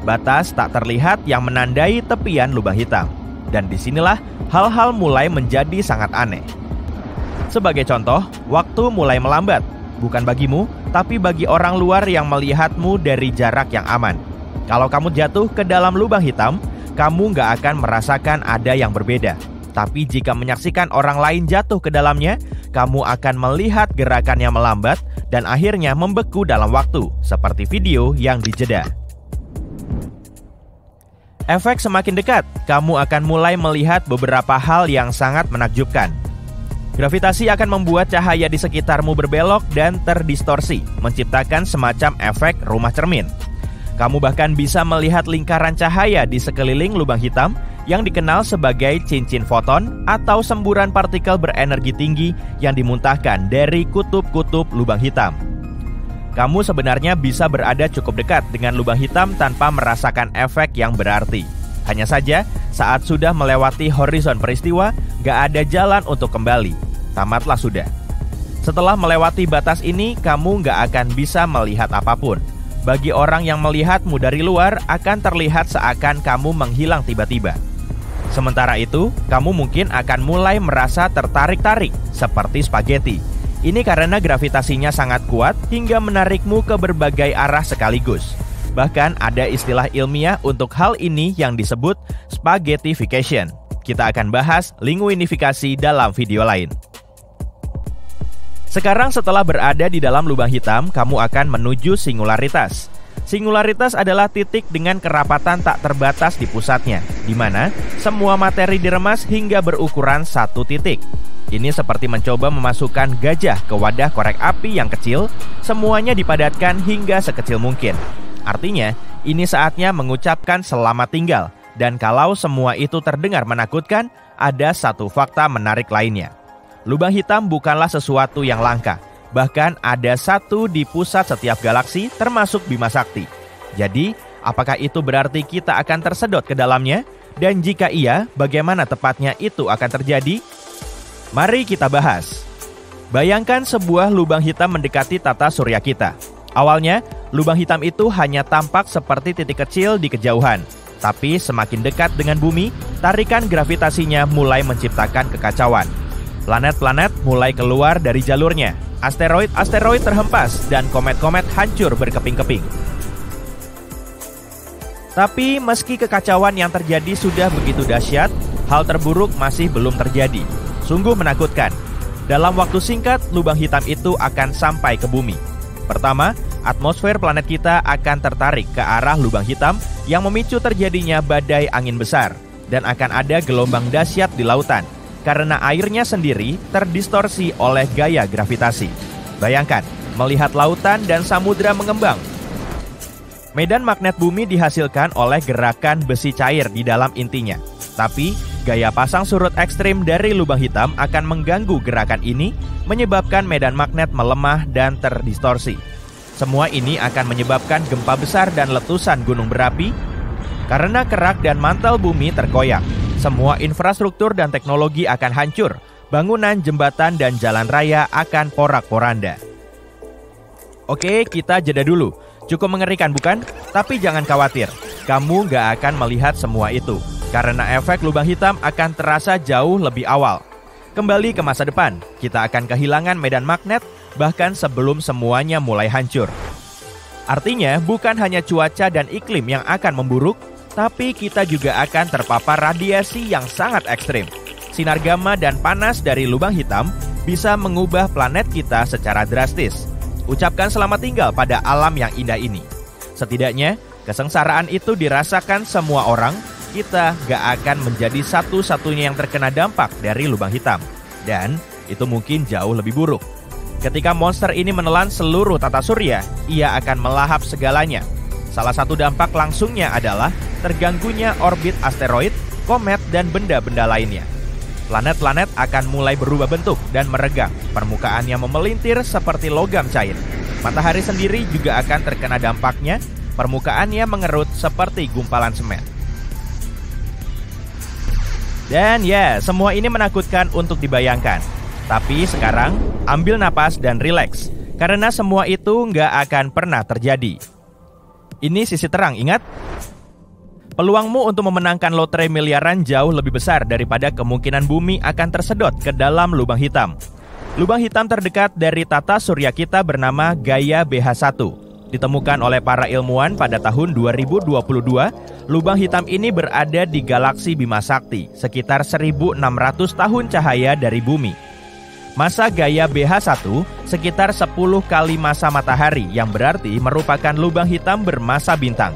Speaker 2: batas tak terlihat yang menandai tepian lubang hitam. Dan disinilah hal-hal mulai menjadi sangat aneh. Sebagai contoh, waktu mulai melambat, bukan bagimu, tapi bagi orang luar yang melihatmu dari jarak yang aman. Kalau kamu jatuh ke dalam lubang hitam, kamu nggak akan merasakan ada yang berbeda. Tapi jika menyaksikan orang lain jatuh ke dalamnya, kamu akan melihat gerakannya melambat dan akhirnya membeku dalam waktu, seperti video yang dijeda. Efek semakin dekat, kamu akan mulai melihat beberapa hal yang sangat menakjubkan. Gravitasi akan membuat cahaya di sekitarmu berbelok dan terdistorsi, menciptakan semacam efek rumah cermin. Kamu bahkan bisa melihat lingkaran cahaya di sekeliling lubang hitam yang dikenal sebagai cincin foton atau semburan partikel berenergi tinggi yang dimuntahkan dari kutub-kutub lubang hitam. Kamu sebenarnya bisa berada cukup dekat dengan lubang hitam tanpa merasakan efek yang berarti. Hanya saja, saat sudah melewati horizon peristiwa, gak ada jalan untuk kembali. Tamatlah sudah. Setelah melewati batas ini, kamu gak akan bisa melihat apapun. Bagi orang yang melihatmu dari luar, akan terlihat seakan kamu menghilang tiba-tiba. Sementara itu, kamu mungkin akan mulai merasa tertarik-tarik, seperti spaghetti. Ini karena gravitasinya sangat kuat hingga menarikmu ke berbagai arah sekaligus. Bahkan ada istilah ilmiah untuk hal ini yang disebut spaghettification. Kita akan bahas linguinifikasi dalam video lain. Sekarang setelah berada di dalam lubang hitam, kamu akan menuju singularitas. Singularitas adalah titik dengan kerapatan tak terbatas di pusatnya, di mana semua materi diremas hingga berukuran satu titik. Ini seperti mencoba memasukkan gajah ke wadah korek api yang kecil, semuanya dipadatkan hingga sekecil mungkin. Artinya, ini saatnya mengucapkan selamat tinggal, dan kalau semua itu terdengar menakutkan, ada satu fakta menarik lainnya. Lubang hitam bukanlah sesuatu yang langka. Bahkan ada satu di pusat setiap galaksi termasuk Bima Sakti. Jadi, apakah itu berarti kita akan tersedot ke dalamnya? Dan jika iya, bagaimana tepatnya itu akan terjadi? Mari kita bahas. Bayangkan sebuah lubang hitam mendekati tata surya kita. Awalnya, lubang hitam itu hanya tampak seperti titik kecil di kejauhan. Tapi semakin dekat dengan bumi, tarikan gravitasinya mulai menciptakan kekacauan. Planet-planet mulai keluar dari jalurnya. Asteroid-asteroid terhempas dan komet-komet hancur berkeping-keping. Tapi meski kekacauan yang terjadi sudah begitu dahsyat, hal terburuk masih belum terjadi. Sungguh menakutkan. Dalam waktu singkat, lubang hitam itu akan sampai ke bumi. Pertama, atmosfer planet kita akan tertarik ke arah lubang hitam yang memicu terjadinya badai angin besar. Dan akan ada gelombang dahsyat di lautan, karena airnya sendiri terdistorsi oleh gaya gravitasi. Bayangkan, melihat lautan dan samudra mengembang. Medan magnet bumi dihasilkan oleh gerakan besi cair di dalam intinya. Tapi, gaya pasang surut ekstrim dari lubang hitam akan mengganggu gerakan ini, menyebabkan medan magnet melemah dan terdistorsi. Semua ini akan menyebabkan gempa besar dan letusan gunung berapi, karena kerak dan mantel bumi terkoyak. Semua infrastruktur dan teknologi akan hancur. Bangunan, jembatan, dan jalan raya akan porak-poranda. Oke, kita jeda dulu. Cukup mengerikan bukan? Tapi jangan khawatir, kamu gak akan melihat semua itu. Karena efek lubang hitam akan terasa jauh lebih awal. Kembali ke masa depan, kita akan kehilangan medan magnet, bahkan sebelum semuanya mulai hancur. Artinya, bukan hanya cuaca dan iklim yang akan memburuk, tapi kita juga akan terpapar radiasi yang sangat ekstrim. Sinar gamma dan panas dari lubang hitam bisa mengubah planet kita secara drastis. Ucapkan selamat tinggal pada alam yang indah ini. Setidaknya, kesengsaraan itu dirasakan semua orang. Kita gak akan menjadi satu-satunya yang terkena dampak dari lubang hitam. Dan itu mungkin jauh lebih buruk. Ketika monster ini menelan seluruh tata surya, ia akan melahap segalanya. Salah satu dampak langsungnya adalah terganggunya orbit asteroid, komet, dan benda-benda lainnya. Planet-planet akan mulai berubah bentuk dan meregang. Permukaannya memelintir seperti logam cair. Matahari sendiri juga akan terkena dampaknya. Permukaannya mengerut seperti gumpalan semen. Dan ya, semua ini menakutkan untuk dibayangkan. Tapi sekarang, ambil napas dan rileks, karena semua itu nggak akan pernah terjadi. Ini sisi terang, ingat? Peluangmu untuk memenangkan lotre miliaran jauh lebih besar daripada kemungkinan bumi akan tersedot ke dalam lubang hitam. Lubang hitam terdekat dari tata surya kita bernama Gaia BH1. Ditemukan oleh para ilmuwan pada tahun 2022, lubang hitam ini berada di galaksi Bima Sakti, sekitar 1.600 tahun cahaya dari bumi. Massa Gaia BH1 sekitar 10 kali massa matahari, yang berarti merupakan lubang hitam bermassa bintang.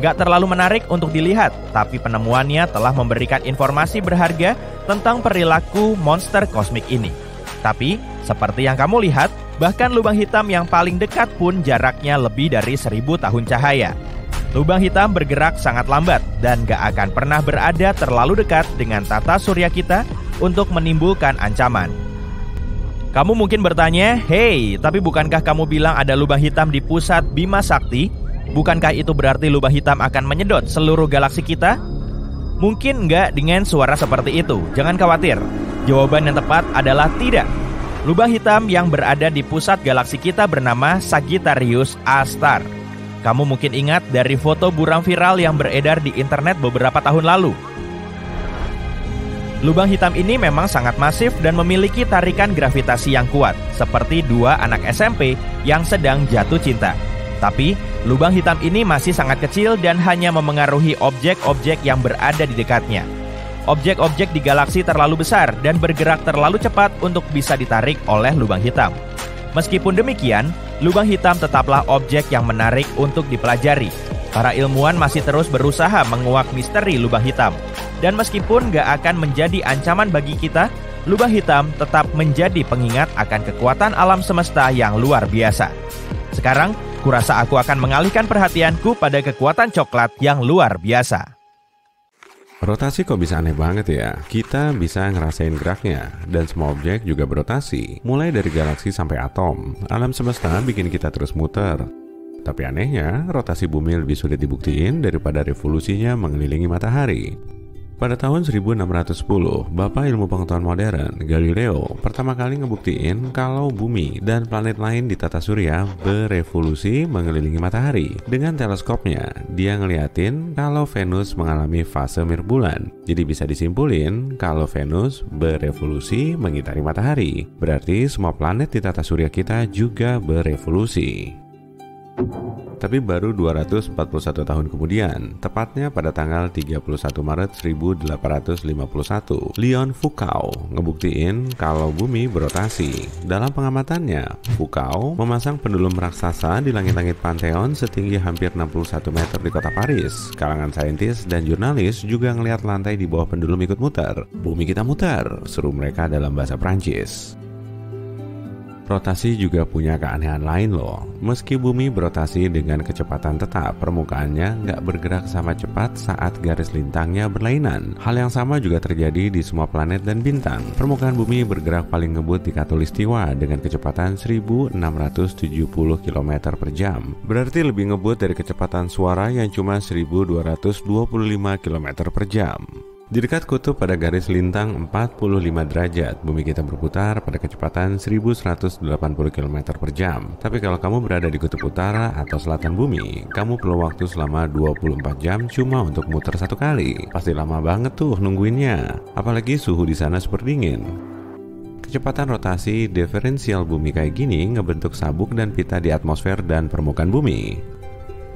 Speaker 2: Gak terlalu menarik untuk dilihat, tapi penemuannya telah memberikan informasi berharga tentang perilaku monster kosmik ini. Tapi, seperti yang kamu lihat, bahkan lubang hitam yang paling dekat pun jaraknya lebih dari 1.000 tahun cahaya. Lubang hitam bergerak sangat lambat dan gak akan pernah berada terlalu dekat dengan tata surya kita untuk menimbulkan ancaman. Kamu mungkin bertanya, "Hey, tapi bukankah kamu bilang ada lubang hitam di pusat Bima Sakti? Bukankah itu berarti lubang hitam akan menyedot seluruh galaksi kita?" Mungkin nggak dengan suara seperti itu. Jangan khawatir. Jawaban yang tepat adalah tidak. Lubang hitam yang berada di pusat galaksi kita bernama Sagittarius A-star. Kamu mungkin ingat dari foto buram viral yang beredar di internet beberapa tahun lalu. Lubang hitam ini memang sangat masif dan memiliki tarikan gravitasi yang kuat, seperti dua anak SMP yang sedang jatuh cinta. Tapi, lubang hitam ini masih sangat kecil dan hanya memengaruhi objek-objek yang berada di dekatnya. Objek-objek di galaksi terlalu besar dan bergerak terlalu cepat untuk bisa ditarik oleh lubang hitam. Meskipun demikian, lubang hitam tetaplah objek yang menarik untuk dipelajari. Para ilmuwan masih terus berusaha menguak misteri lubang hitam. Dan meskipun gak akan menjadi ancaman bagi kita, lubang hitam tetap menjadi pengingat akan kekuatan alam semesta yang luar biasa. Sekarang, kurasa aku akan mengalihkan perhatianku pada kekuatan coklat yang luar biasa.
Speaker 3: Rotasi kok bisa aneh banget ya? Kita bisa ngerasain geraknya, dan semua objek juga berotasi. Mulai dari galaksi sampai atom, alam semesta bikin kita terus muter. Tapi anehnya, rotasi bumi lebih sulit dibuktiin daripada revolusinya mengelilingi matahari. Pada tahun 1610, Bapak ilmu pengetahuan modern, Galileo, pertama kali ngebuktiin kalau bumi dan planet lain di tata surya berevolusi mengelilingi matahari. Dengan teleskopnya, dia ngeliatin kalau Venus mengalami fase mirip bulan. Jadi bisa disimpulin kalau Venus berevolusi mengitari matahari. Berarti semua planet di tata surya kita juga berevolusi. Tapi baru 241 tahun kemudian, tepatnya pada tanggal 31 Maret 1851, Leon Foucault ngebuktiin kalau bumi berotasi. Dalam pengamatannya, Foucault memasang pendulum raksasa di langit-langit Pantheon setinggi hampir 61 meter di kota Paris. Kalangan saintis dan jurnalis juga ngelihat lantai di bawah pendulum ikut muter. "Bumi kita muter," seru mereka dalam bahasa Prancis. Rotasi juga punya keanehan lain loh. Meski bumi berotasi dengan kecepatan tetap, permukaannya nggak bergerak sama cepat saat garis lintangnya berlainan. Hal yang sama juga terjadi di semua planet dan bintang. Permukaan bumi bergerak paling ngebut di Khatulistiwa dengan kecepatan 1670 km per jam. Berarti lebih ngebut dari kecepatan suara yang cuma 1225 km per jam. Di dekat kutub pada garis lintang 45 derajat, bumi kita berputar pada kecepatan 1180 km per jam. Tapi kalau kamu berada di kutub utara atau selatan bumi, kamu perlu waktu selama 24 jam cuma untuk muter satu kali. Pasti lama banget tuh nungguinnya, apalagi suhu di sana super dingin. Kecepatan rotasi diferensial bumi kayak gini ngebentuk sabuk dan pita di atmosfer dan permukaan bumi.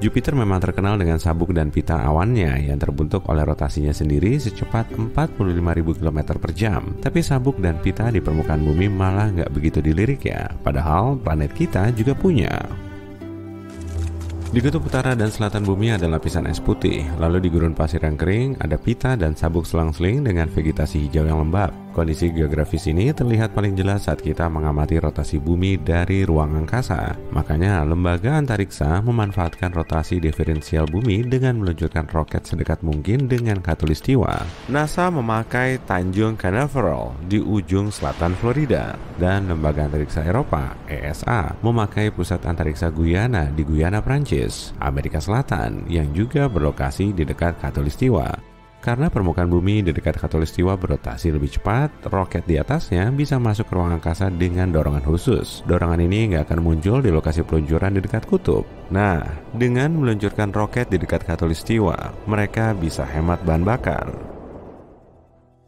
Speaker 3: Jupiter memang terkenal dengan sabuk dan pita awannya yang terbentuk oleh rotasinya sendiri secepat 45.000 km per jam. Tapi sabuk dan pita di permukaan bumi malah nggak begitu dilirik ya, padahal planet kita juga punya. Di kutub utara dan selatan bumi ada lapisan es putih, lalu di gurun pasir yang kering ada pita dan sabuk selang-seling dengan vegetasi hijau yang lembab. Kondisi geografis ini terlihat paling jelas saat kita mengamati rotasi bumi dari ruang angkasa. Makanya lembaga antariksa memanfaatkan rotasi diferensial bumi dengan meluncurkan roket sedekat mungkin dengan khatulistiwa. NASA memakai Tanjung Canaveral di ujung selatan Florida, dan lembaga antariksa Eropa ESA memakai pusat antariksa Guyana di Guyana, Prancis, Amerika Selatan, yang juga berlokasi di dekat khatulistiwa. Karena permukaan bumi di dekat khatulistiwa berotasi lebih cepat, roket di atasnya bisa masuk ke ruang angkasa dengan dorongan khusus. Dorongan ini nggak akan muncul di lokasi peluncuran di dekat kutub. Nah, dengan meluncurkan roket di dekat khatulistiwa, mereka bisa hemat bahan bakar.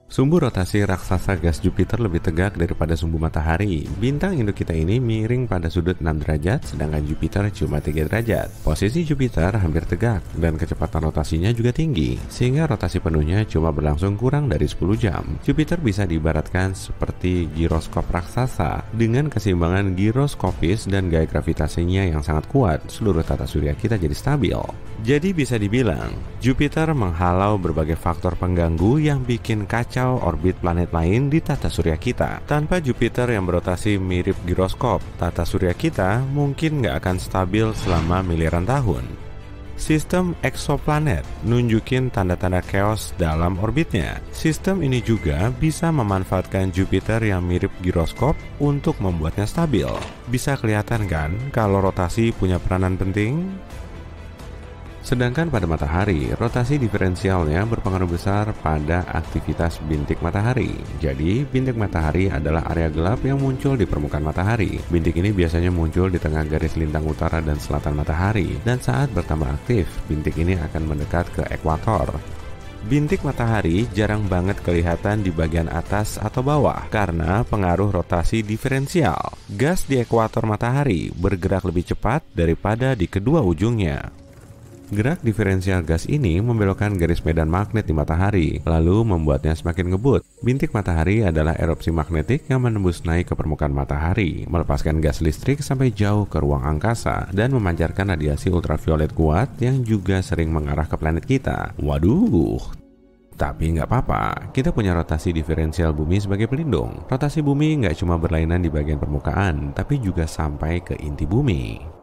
Speaker 3: Sumbu rotasi raksasa gas Jupiter lebih tegak daripada sumbu matahari. Bintang induk kita ini miring pada sudut 6 derajat, sedangkan Jupiter cuma 3 derajat. Posisi Jupiter hampir tegak, dan kecepatan rotasinya juga tinggi, sehingga rotasi penuhnya cuma berlangsung kurang dari 10 jam. Jupiter bisa diibaratkan seperti giroskop raksasa, dengan keseimbangan giroskopis dan gaya gravitasinya yang sangat kuat, seluruh tata surya kita jadi stabil. Jadi bisa dibilang, Jupiter menghalau berbagai faktor pengganggu yang bikin kacau orbit planet lain di tata surya kita. Tanpa Jupiter yang berotasi mirip giroskop, tata surya kita mungkin nggak akan stabil selama miliaran tahun. Sistem eksoplanet nunjukin tanda-tanda chaos dalam orbitnya. Sistem ini juga bisa memanfaatkan Jupiter yang mirip giroskop untuk membuatnya stabil. Bisa kelihatan kan kalau rotasi punya peranan penting? Sedangkan pada matahari, rotasi diferensialnya berpengaruh besar pada aktivitas bintik matahari. Jadi, bintik matahari adalah area gelap yang muncul di permukaan matahari. Bintik ini biasanya muncul di tengah garis lintang utara dan selatan matahari, dan saat bertambah aktif, bintik ini akan mendekat ke ekuator. Bintik matahari jarang banget kelihatan di bagian atas atau bawah karena pengaruh rotasi diferensial. Gas di ekuator matahari bergerak lebih cepat daripada di kedua ujungnya. Gerak diferensial gas ini membelokkan garis medan magnet di matahari, lalu membuatnya semakin ngebut. Bintik matahari adalah erupsi magnetik yang menembus naik ke permukaan matahari, melepaskan gas listrik sampai jauh ke ruang angkasa, dan memancarkan radiasi ultraviolet kuat yang juga sering mengarah ke planet kita. Waduh! Tapi nggak apa-apa, kita punya rotasi diferensial bumi sebagai pelindung. Rotasi bumi nggak cuma berlainan di bagian permukaan, tapi juga sampai ke inti bumi.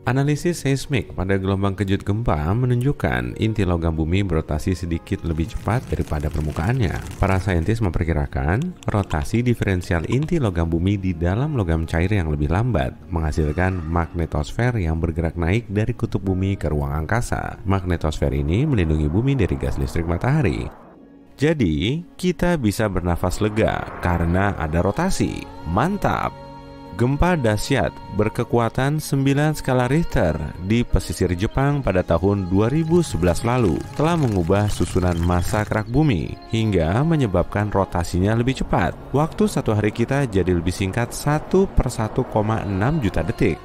Speaker 3: Analisis seismik pada gelombang kejut gempa menunjukkan inti logam bumi berotasi sedikit lebih cepat daripada permukaannya. Para saintis memperkirakan rotasi diferensial inti logam bumi di dalam logam cair yang lebih lambat, menghasilkan magnetosfer yang bergerak naik dari kutub bumi ke ruang angkasa. Magnetosfer ini melindungi bumi dari gas listrik matahari. Jadi, kita bisa bernafas lega karena ada rotasi. Mantap! Gempa dahsyat berkekuatan 9 skala Richter di pesisir Jepang pada tahun 2011 lalu telah mengubah susunan massa kerak bumi hingga menyebabkan rotasinya lebih cepat. Waktu satu hari kita jadi lebih singkat 1/1,6 juta detik.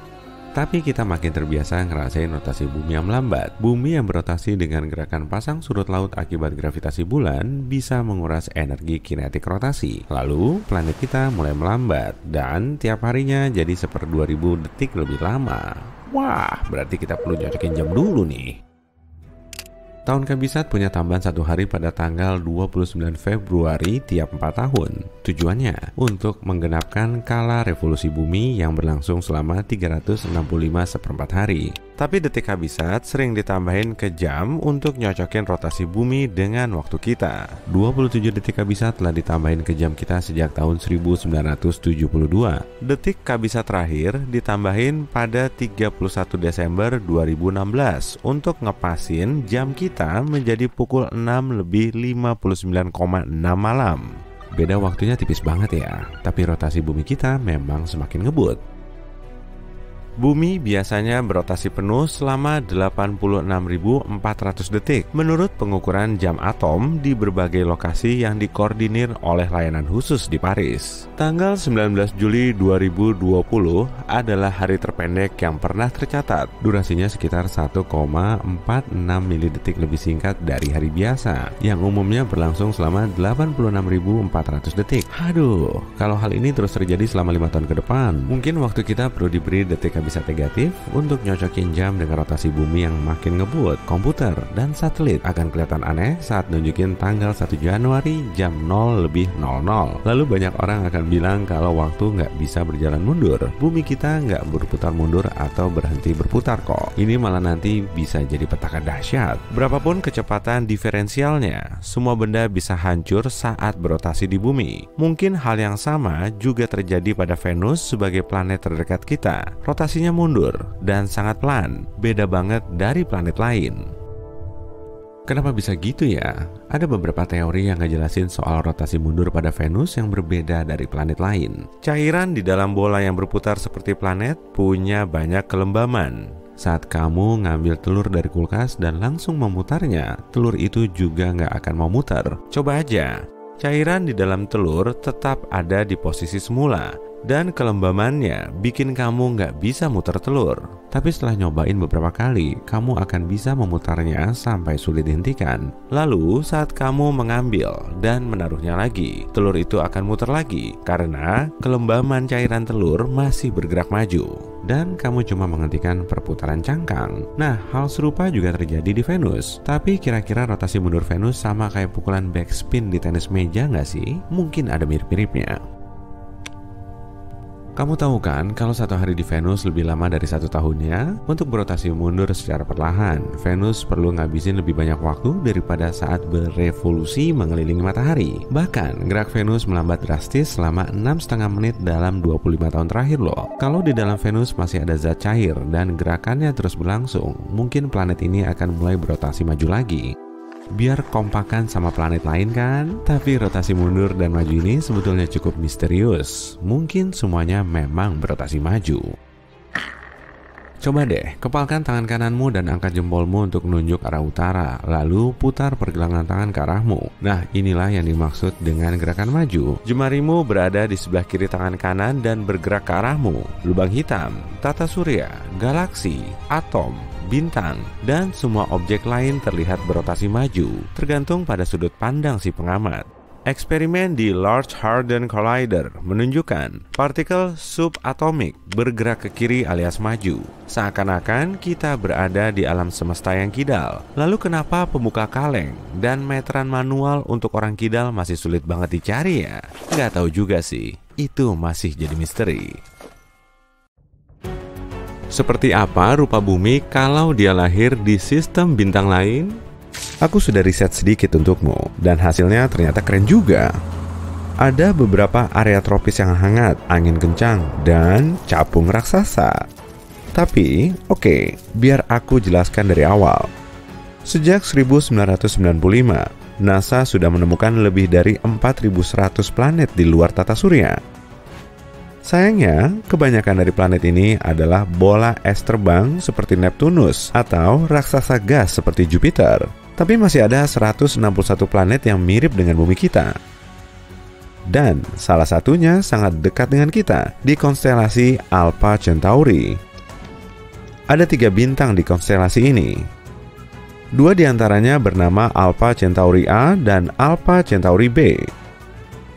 Speaker 3: Tapi kita makin terbiasa ngerasain rotasi bumi yang melambat. Bumi yang berotasi dengan gerakan pasang surut laut akibat gravitasi bulan bisa menguras energi kinetik rotasi. Lalu planet kita mulai melambat dan tiap harinya jadi 1/2000 detik lebih lama. Wah, berarti kita perlu nyocokin jam dulu nih. Tahun Kabisat punya tambahan satu hari pada tanggal 29 Februari tiap 4 tahun. Tujuannya untuk menggenapkan kala revolusi bumi yang berlangsung selama 365 hari. Tapi detik Kabisat sering ditambahin ke jam untuk nyocokin rotasi bumi dengan waktu kita. 27 detik Kabisat telah ditambahin ke jam kita sejak tahun 1972. Detik Kabisat terakhir ditambahin pada 31 Desember 2016 untuk ngepasin jam kita menjadi pukul 6:59,6 malam. Beda waktunya tipis banget ya, tapi rotasi bumi kita memang semakin ngebut. Bumi biasanya berotasi penuh selama 86.400 detik menurut pengukuran jam atom di berbagai lokasi yang dikoordinir oleh layanan khusus di Paris. Tanggal 19 Juli 2020 adalah hari terpendek yang pernah tercatat. Durasinya sekitar 1,46 milidetik lebih singkat dari hari biasa yang umumnya berlangsung selama 86.400 detik. Aduh, kalau hal ini terus terjadi selama 5 tahun ke depan, mungkin waktu kita perlu diberi detik bisa negatif untuk nyocokin jam dengan rotasi bumi yang makin ngebut. Komputer dan satelit akan kelihatan aneh saat nunjukin tanggal 1 Januari jam 0:00. Lalu banyak orang akan bilang kalau waktu nggak bisa berjalan mundur. Bumi kita nggak berputar mundur atau berhenti berputar kok. Ini malah nanti bisa jadi petaka dahsyat. Berapapun kecepatan diferensialnya, semua benda bisa hancur saat berotasi di bumi. Mungkin hal yang sama juga terjadi pada Venus sebagai planet terdekat kita. Rotasinya mundur dan sangat pelan, beda banget dari planet lain. Kenapa bisa gitu ya? Ada beberapa teori yang ngejelasin soal rotasi mundur pada Venus yang berbeda dari planet lain. Cairan di dalam bola yang berputar seperti planet punya banyak kelembaman. Saat kamu ngambil telur dari kulkas dan langsung memutarnya, telur itu juga nggak akan mau muter. Coba aja, cairan di dalam telur tetap ada di posisi semula, dan kelembamannya bikin kamu nggak bisa muter telur. Tapi setelah nyobain beberapa kali, kamu akan bisa memutarnya sampai sulit dihentikan. Lalu saat kamu mengambil dan menaruhnya lagi, telur itu akan muter lagi karena kelembaman cairan telur masih bergerak maju. Dan kamu cuma menghentikan perputaran cangkang. Nah, hal serupa juga terjadi di Venus. Tapi kira-kira rotasi mundur Venus sama kayak pukulan backspin di tenis meja nggak sih? Mungkin ada mirip-miripnya. Kamu tahu kan kalau satu hari di Venus lebih lama dari 1 tahunnya? Untuk berotasi mundur secara perlahan, Venus perlu ngabisin lebih banyak waktu daripada saat berevolusi mengelilingi matahari. Bahkan, gerak Venus melambat drastis selama 6,5 menit dalam 25 tahun terakhir loh. Kalau di dalam Venus masih ada zat cair dan gerakannya terus berlangsung, mungkin planet ini akan mulai berotasi maju lagi. Biar kompakan sama planet lain kan? Tapi rotasi mundur dan maju ini sebetulnya cukup misterius. Mungkin semuanya memang berotasi maju. Coba deh, kepalkan tangan kananmu dan angkat jempolmu untuk menunjuk arah utara. Lalu putar pergelangan tangan ke arahmu. Nah, inilah yang dimaksud dengan gerakan maju. Jemarimu berada di sebelah kiri tangan kanan dan bergerak ke arahmu. Lubang hitam, tata surya, galaksi, atom, bintang, dan semua objek lain terlihat berotasi maju, tergantung pada sudut pandang si pengamat. Eksperimen di Large Hadron Collider menunjukkan partikel subatomik bergerak ke kiri alias maju. Seakan-akan kita berada di alam semesta yang kidal. Lalu kenapa pembuka kaleng dan meteran manual untuk orang kidal masih sulit banget dicari ya? Nggak tahu juga sih, itu masih jadi misteri. Seperti apa rupa bumi kalau dia lahir di sistem bintang lain? Aku sudah riset sedikit untukmu, dan hasilnya ternyata keren juga. Ada beberapa area tropis yang hangat, angin kencang, dan capung raksasa. Tapi, oke, biar aku jelaskan dari awal. Sejak 1995, NASA sudah menemukan lebih dari 4.100 planet di luar tata surya. Sayangnya, kebanyakan dari planet ini adalah bola es terbang seperti Neptunus atau raksasa gas seperti Jupiter. Tapi masih ada 161 planet yang mirip dengan bumi kita. Dan salah satunya sangat dekat dengan kita, di konstelasi Alpha Centauri. Ada 3 bintang di konstelasi ini. 2 diantaranya bernama Alpha Centauri A dan Alpha Centauri B.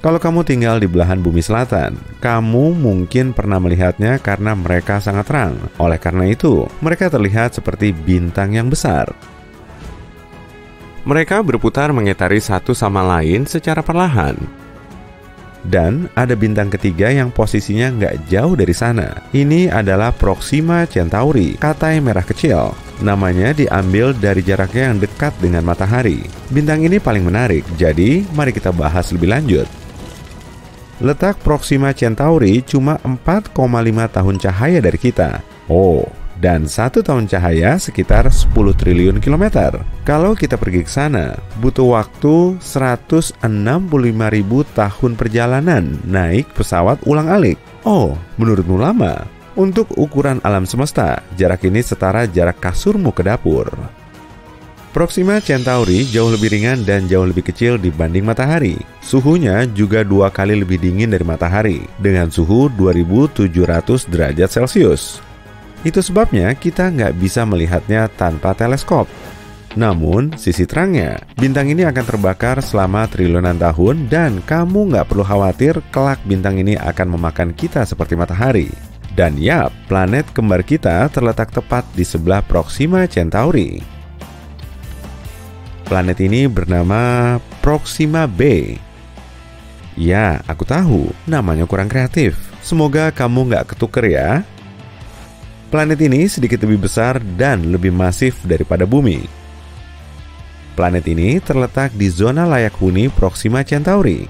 Speaker 3: Kalau kamu tinggal di belahan bumi selatan, kamu mungkin pernah melihatnya karena mereka sangat terang. Oleh karena itu, mereka terlihat seperti bintang yang besar. Mereka berputar mengitari satu sama lain secara perlahan. Dan ada bintang ketiga yang posisinya nggak jauh dari sana. Ini adalah Proxima Centauri, katai merah kecil. Namanya diambil dari jaraknya yang dekat dengan matahari. Bintang ini paling menarik, jadi mari kita bahas lebih lanjut. Letak Proxima Centauri cuma 4,5 tahun cahaya dari kita. Oh, dan 1 tahun cahaya sekitar 10 triliun kilometer. Kalau kita pergi ke sana, butuh waktu 165.000 tahun perjalanan naik pesawat ulang-alik. Oh, menurutmu lama? Untuk ukuran alam semesta, jarak ini setara jarak kasurmu ke dapur. Proxima Centauri jauh lebih ringan dan jauh lebih kecil dibanding matahari. Suhunya juga 2 kali lebih dingin dari matahari, dengan suhu 2700 derajat Celcius. Itu sebabnya kita nggak bisa melihatnya tanpa teleskop. Namun, sisi terangnya, bintang ini akan terbakar selama triliunan tahun dan kamu nggak perlu khawatir kelak bintang ini akan memakan kita seperti matahari. Dan yap, planet kembar kita terletak tepat di sebelah Proxima Centauri. Planet ini bernama Proxima B. Ya, aku tahu, namanya kurang kreatif. Semoga kamu nggak ketuker ya. Planet ini sedikit lebih besar dan lebih masif daripada bumi. Planet ini terletak di zona layak huni Proxima Centauri.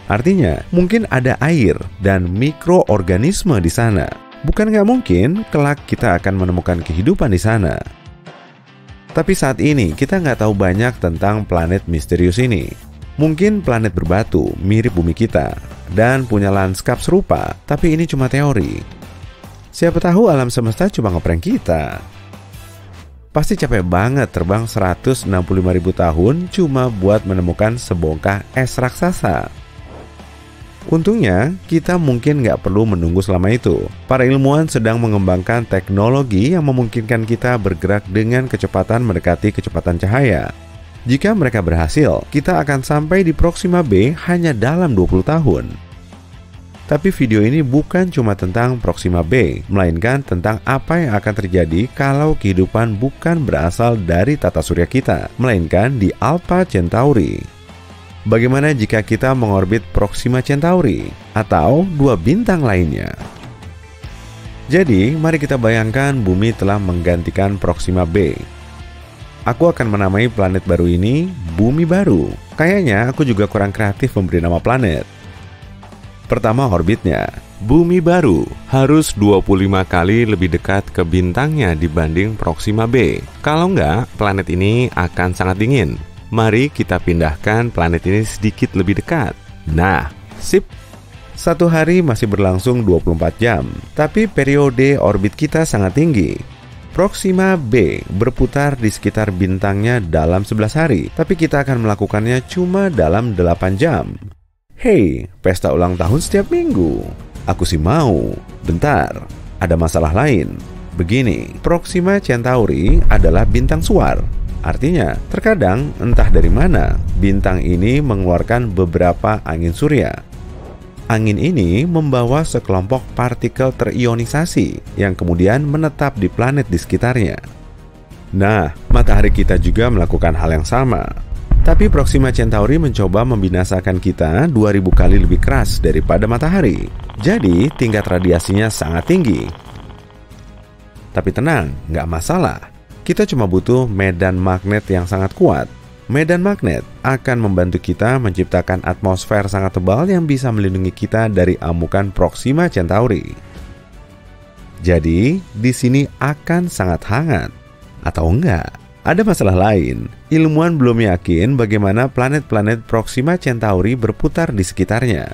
Speaker 3: Artinya, mungkin ada air dan mikroorganisme di sana. Bukan nggak mungkin, kelak kita akan menemukan kehidupan di sana. Tapi saat ini kita nggak tahu banyak tentang planet misterius ini. Mungkin planet berbatu, mirip bumi kita, dan punya lanskap serupa, tapi ini cuma teori. Siapa tahu alam semesta cuma ngeprank kita. Pasti capek banget terbang 165.000 tahun cuma buat menemukan sebongkah es raksasa. Untungnya, kita mungkin nggak perlu menunggu selama itu. Para ilmuwan sedang mengembangkan teknologi yang memungkinkan kita bergerak dengan kecepatan mendekati kecepatan cahaya. Jika mereka berhasil, kita akan sampai di Proxima B hanya dalam 20 tahun. Tapi video ini bukan cuma tentang Proxima B, melainkan tentang apa yang akan terjadi kalau kehidupan bukan berasal dari tata surya kita, melainkan di Alpha Centauri. Bagaimana jika kita mengorbit Proxima Centauri atau dua bintang lainnya? Jadi, mari kita bayangkan bumi telah menggantikan Proxima B. Aku akan menamai planet baru ini Bumi Baru. Kayaknya aku juga kurang kreatif memberi nama planet. Pertama, orbitnya. Bumi Baru harus 25 kali lebih dekat ke bintangnya dibanding Proxima B. Kalau enggak, planet ini akan sangat dingin. Mari kita pindahkan planet ini sedikit lebih dekat. Nah, sip. Satu hari masih berlangsung 24 jam, tapi periode orbit kita sangat tinggi. Proxima B berputar di sekitar bintangnya dalam 11 hari, tapi kita akan melakukannya cuma dalam 8 jam. Hey, pesta ulang tahun setiap minggu. Aku sih mau. Bentar, ada masalah lain. Begini, Proxima Centauri adalah bintang suar. Artinya, terkadang entah dari mana, bintang ini mengeluarkan beberapa angin surya. Angin ini membawa sekelompok partikel terionisasi yang kemudian menetap di planet di sekitarnya. Nah, matahari kita juga melakukan hal yang sama. Tapi Proxima Centauri mencoba membinasakan kita 2000 kali lebih keras daripada matahari. Jadi, tingkat radiasinya sangat tinggi. Tapi tenang, nggak masalah. Kita cuma butuh medan magnet yang sangat kuat. Medan magnet akan membantu kita menciptakan atmosfer sangat tebal yang bisa melindungi kita dari amukan Proxima Centauri. Jadi, di sini akan sangat hangat. Atau enggak? Ada masalah lain. Ilmuwan belum yakin bagaimana planet-planet Proxima Centauri berputar di sekitarnya.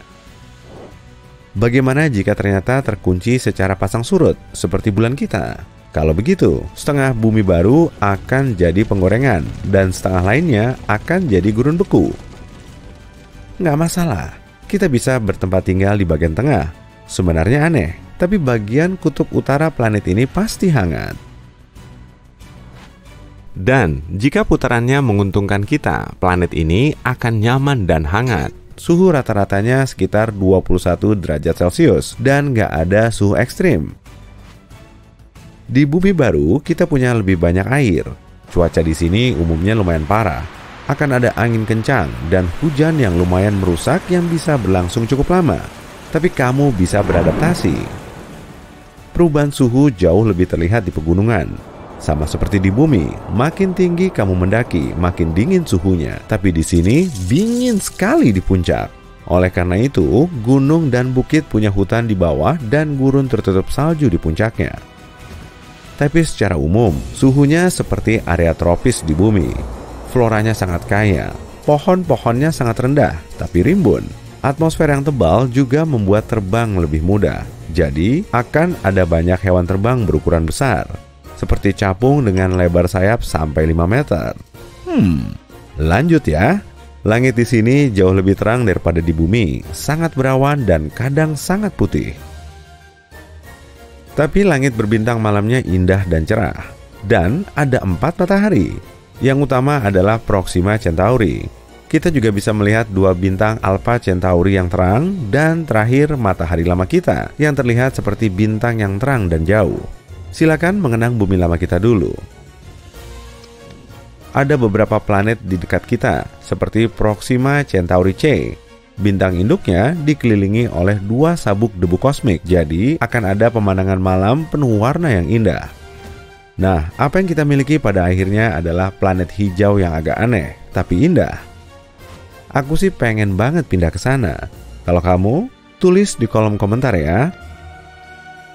Speaker 3: Bagaimana jika ternyata terkunci secara pasang surut, seperti bulan kita? Kalau begitu, setengah bumi baru akan jadi penggorengan, dan setengah lainnya akan jadi gurun beku. Nggak masalah, kita bisa bertempat tinggal di bagian tengah. Sebenarnya aneh, tapi bagian kutub utara planet ini pasti hangat. Dan jika putarannya menguntungkan kita, planet ini akan nyaman dan hangat. Suhu rata-ratanya sekitar 21 derajat Celcius, dan nggak ada suhu ekstrim. Di Bumi Baru, kita punya lebih banyak air. Cuaca di sini umumnya lumayan parah. Akan ada angin kencang dan hujan yang lumayan merusak yang bisa berlangsung cukup lama. Tapi kamu bisa beradaptasi. Perubahan suhu jauh lebih terlihat di pegunungan. Sama seperti di bumi, makin tinggi kamu mendaki, makin dingin suhunya. Tapi di sini, dingin sekali di puncak. Oleh karena itu, gunung dan bukit punya hutan di bawah dan gurun tertutup salju di puncaknya. Tapi secara umum, suhunya seperti area tropis di bumi. Floranya sangat kaya, pohon-pohonnya sangat rendah, tapi rimbun. Atmosfer yang tebal juga membuat terbang lebih mudah. Jadi, akan ada banyak hewan terbang berukuran besar, seperti capung dengan lebar sayap sampai 5 meter. Lanjut ya. Langit di sini jauh lebih terang daripada di bumi, sangat berawan dan kadang sangat putih. Tapi langit berbintang malamnya indah dan cerah. Dan ada 4 matahari. Yang utama adalah Proxima Centauri. Kita juga bisa melihat 2 bintang Alpha Centauri yang terang. Dan terakhir matahari lama kita, yang terlihat seperti bintang yang terang dan jauh. Silakan mengenang bumi lama kita dulu. Ada beberapa planet di dekat kita, seperti Proxima Centauri C. Bintang induknya dikelilingi oleh 2 sabuk debu kosmik, jadi akan ada pemandangan malam penuh warna yang indah. Nah, apa yang kita miliki pada akhirnya adalah planet hijau yang agak aneh, tapi indah. Aku sih pengen banget pindah ke sana. Kalau kamu, tulis di kolom komentar ya.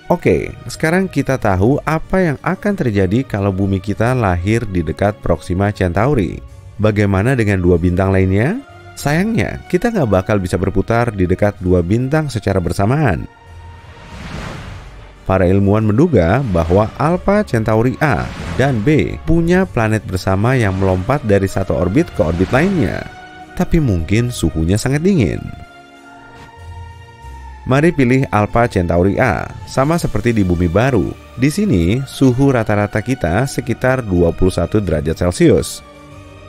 Speaker 3: Oke, sekarang kita tahu apa yang akan terjadi kalau bumi kita lahir di dekat Proxima Centauri. Bagaimana dengan 2 bintang lainnya? Sayangnya, kita nggak bakal bisa berputar di dekat 2 bintang secara bersamaan. Para ilmuwan menduga bahwa Alpha Centauri A dan B punya planet bersama yang melompat dari satu orbit ke orbit lainnya. Tapi mungkin suhunya sangat dingin. Mari pilih Alpha Centauri A, sama seperti di bumi baru. Di sini, suhu rata-rata kita sekitar 21 derajat Celcius.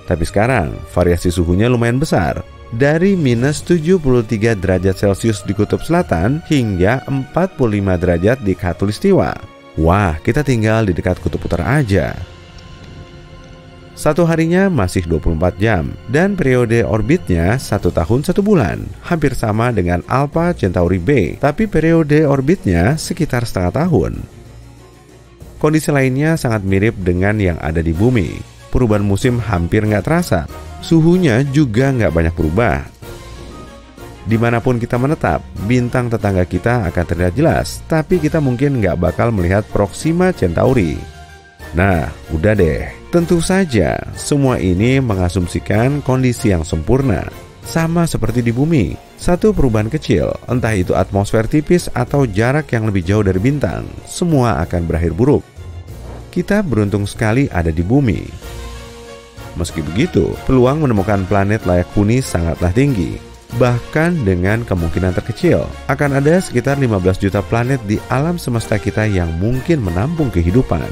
Speaker 3: Tapi sekarang, variasi suhunya lumayan besar. Dari minus 73 derajat Celcius di kutub selatan hingga 45 derajat di khatulistiwa. Wah, kita tinggal di dekat kutub utara aja. Satu harinya masih 24 jam, dan periode orbitnya 1 tahun 1 bulan, hampir sama dengan Alpha Centauri B, tapi periode orbitnya sekitar setengah tahun. Kondisi lainnya sangat mirip dengan yang ada di bumi. Perubahan musim hampir nggak terasa, suhunya juga nggak banyak berubah. Dimanapun kita menetap, bintang tetangga kita akan terlihat jelas, tapi kita mungkin nggak bakal melihat Proxima Centauri. Nah, udah deh. Tentu saja, semua ini mengasumsikan kondisi yang sempurna. Sama seperti di bumi, satu perubahan kecil, entah itu atmosfer tipis atau jarak yang lebih jauh dari bintang, semua akan berakhir buruk. Kita beruntung sekali ada di bumi. Meski begitu, peluang menemukan planet layak huni sangatlah tinggi. Bahkan dengan kemungkinan terkecil, akan ada sekitar 15 juta planet di alam semesta kita yang mungkin menampung kehidupan.